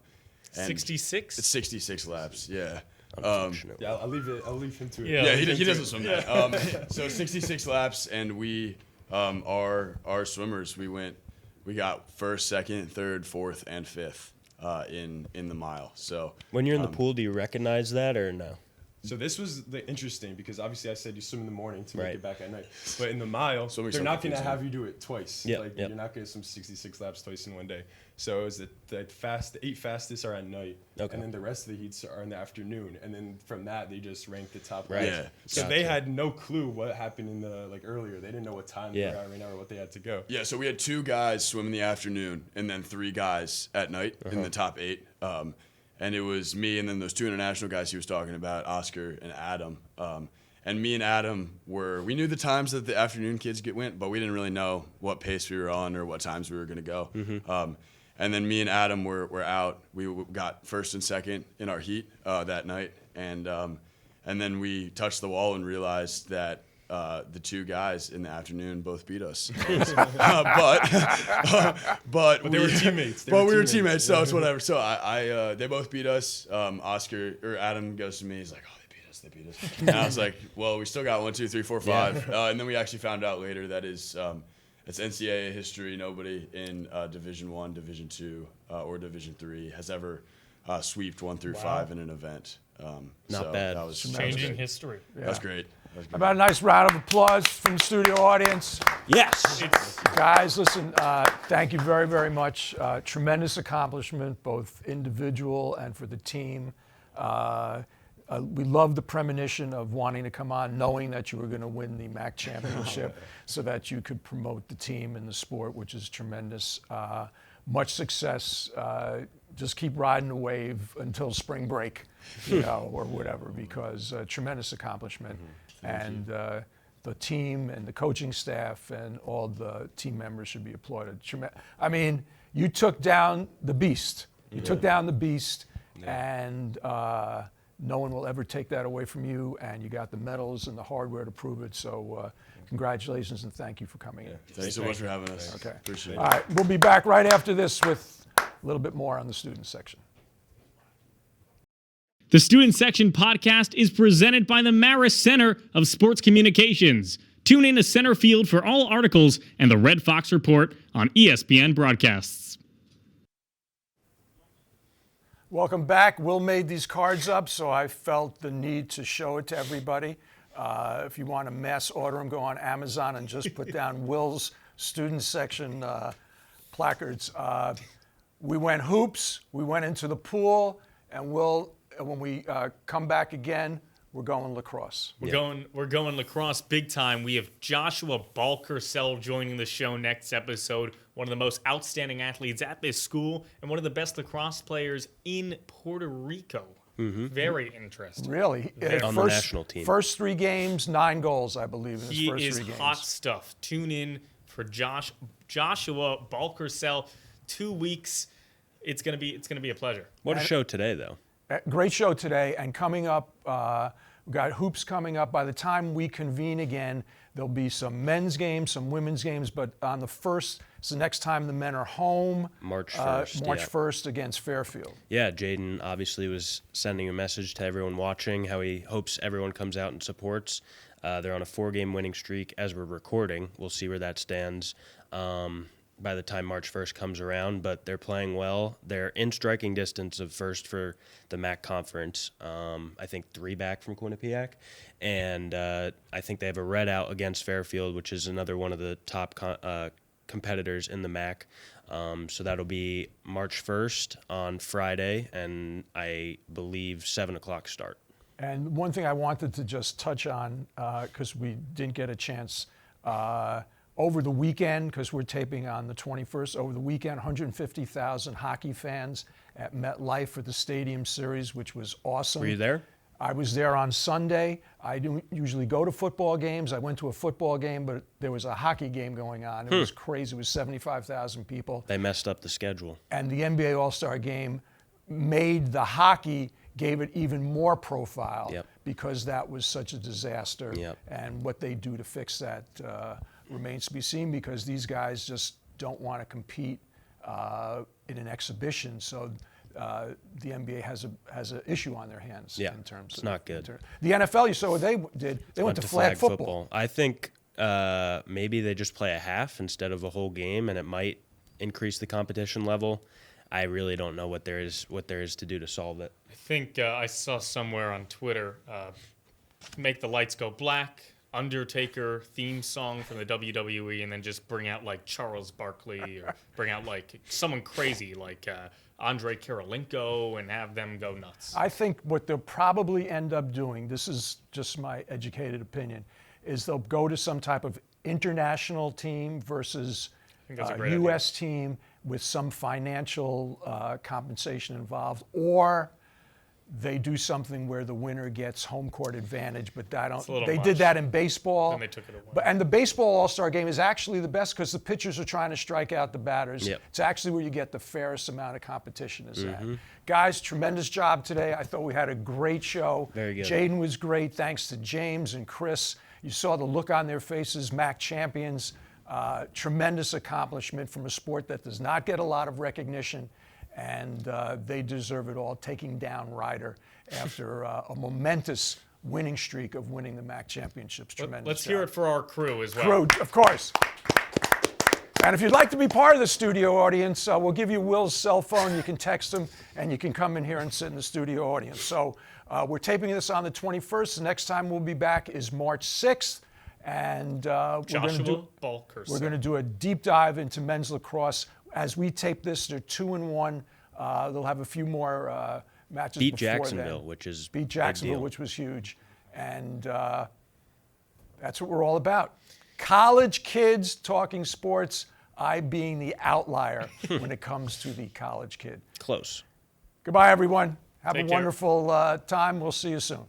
66? It's 66 laps. Yeah. Unfortunately. yeah, I'll leave him to it. Yeah. Yeah, he doesn't swim that. So 66 laps, and we, our swimmers, we got first, second, third, fourth, and fifth in the mile. So When you're in the pool, do you recognize that or no? So this was interesting because obviously I said you swim in the morning to make Right. it back at night, but in the mile Swimming they're not something going to too. have you do it twice. Yep, Like yep. you're not going to swim 66 laps twice in one day. So it was the 8 fastest are at night, Okay. and then the rest of the heats are in the afternoon, and then from that they just rank the top. Right. guys. Yeah. So Gotcha. they had no clue what happened in the earlier. They didn't know what time Yeah. they were at right now or what they had to go. yeah, so we had 2 guys swim in the afternoon, and then 3 guys at night in the top 8. And it was me and then those 2 international guys he was talking about, Oscar and Adam. And me and Adam we knew the times that the afternoon kids went, but we didn't really know what pace we were on or what times we were going to go. And then me and Adam were out. We got first and second in our heat that night. And then we touched the wall and realized that the 2 guys in the afternoon both beat us. But they were teammates. But we were teammates, so it's whatever. So they both beat us. Oscar or Adam goes to me. He's like, "Oh, they beat us." And I was like, "Well, we still got 1, 2, 3, 4, 5." And then we actually found out later that it's NCAA history. Nobody in Division I, Division II, or Division III has ever sweeped 1 through 5 in an event. Not bad. That was Changing great. history. That was great. That was How great. about a nice round of applause from the studio audience? Yes. Guys, listen, thank you very, very much. Tremendous accomplishment, both individual and for the team. We love the premonition of wanting to come on, knowing that you were going to win the MAAC championship so that you could promote the team and the sport, which is tremendous. Much success. Just keep riding the wave until spring break, or whatever, because tremendous accomplishment. And the team and the coaching staff and all the team members should be applauded. I mean, you took down the beast. You took down the beast, and no one will ever take that away from you. And you got the medals and the hardware to prove it. So congratulations and thank you for coming in. Thanks so much for having us. Okay. Appreciate it. All right, we'll be back right after this with a little bit more on the student section. The Student Section podcast is presented by the Marist Center of Sports Communications. Tune in to Center Field for all articles and the Red Fox Report on ESPN broadcasts. Welcome back. Will made these cards up, so I felt the need to show it to everybody. If you want to mass order them, go on Amazon and just put down Will's Student Section placards. We went hoops, we went into the pool, and Will, when we come back again, we're going lacrosse. We're going lacrosse big time. We have Joshua Balkersell joining the show next episode. One of the most outstanding athletes at this school and one of the best lacrosse players in Puerto Rico. Very interesting. Really? On the national team. First 3 games, 9 goals, I believe, in his first 3 games. He is hot stuff. Tune in for Joshua Balkersell. 2 weeks. It's gonna be a pleasure. What a show today, though. Great show today, and coming up, we've got hoops coming up. By the time we convene again, there'll be some men's games, some women's games, but on the 1st, it's the next time the men are home. March 1st. March 1st against Fairfield. Yeah, Jadin obviously was sending a message to everyone watching how he hopes everyone comes out and supports. They're on a 4-game winning streak as we're recording. We'll see where that stands by the time March 1st comes around, but they're playing well. They're in striking distance of first for the MAAC conference. I think 3 back from Quinnipiac. And I think they have a red out against Fairfield, which is another one of the top competitors in the MAAC. So that'll be March 1st on Friday, and I believe 7 o'clock start. And one thing I wanted to just touch on, because we didn't get a chance, over the weekend, because we're taping on the 21st, over the weekend, 150,000 hockey fans at MetLife for the Stadium Series, which was awesome. Were you there? I was there on Sunday. I don't usually go to football games. I went to a football game, but there was a hockey game going on. It was crazy. It was 75,000 people. They messed up the schedule. And the NBA All-Star Game made the hockey, gave it even more profile because that was such a disaster. And what they do to fix that remains to be seen, because these guys just don't want to compete in an exhibition. So the NBA has an issue on their hands in terms it's not good. The NFL, you saw what they did. They went to flag football. I think maybe they just play a half instead of a whole game, and it might increase the competition level. I really don't know what there is to do to solve it. I think I saw somewhere on Twitter, make the lights go black, Undertaker theme song from the WWE, and then just bring out like Charles Barkley, or bring out like someone crazy like Andre Karolinko, and have them go nuts. I think what they'll probably end up doing, this is just my educated opinion, is they'll go to some type of international team versus U.S. team with some financial compensation involved, or they do something where the winner gets home court advantage, but they did that in baseball. Then they took it away. And the baseball All-Star Game is actually the best because the pitchers are trying to strike out the batters. It's actually where you get the fairest amount of competition is that. Guys, tremendous job today. I thought we had a great show. Very good. Jadin was great. Thanks to James and Chris. You saw the look on their faces, MAAC champions. Tremendous accomplishment from a sport that does not get a lot of recognition. And they deserve it all, taking down Ryder after a momentous winning streak of winning the MAAC championships. Tremendous Let's job. hear it for our crew as well. Crew, of course. And if you'd like to be part of the studio audience, we'll give you Will's cell phone. You can text him, and you can come in here and sit in the studio audience. So we're taping this on the 21st. The next time we'll be back is March 6th. And we're going to do a deep dive into men's lacrosse. As we tape this, they're 2-1. They'll have a few more matches Beat before Jacksonville, then. which is Beat Jacksonville, big deal. which was huge. And that's what we're all about. College kids talking sports, I being the outlier when it comes to the college kid. Close. Goodbye, everyone. Have Take a care. wonderful time. We'll see you soon.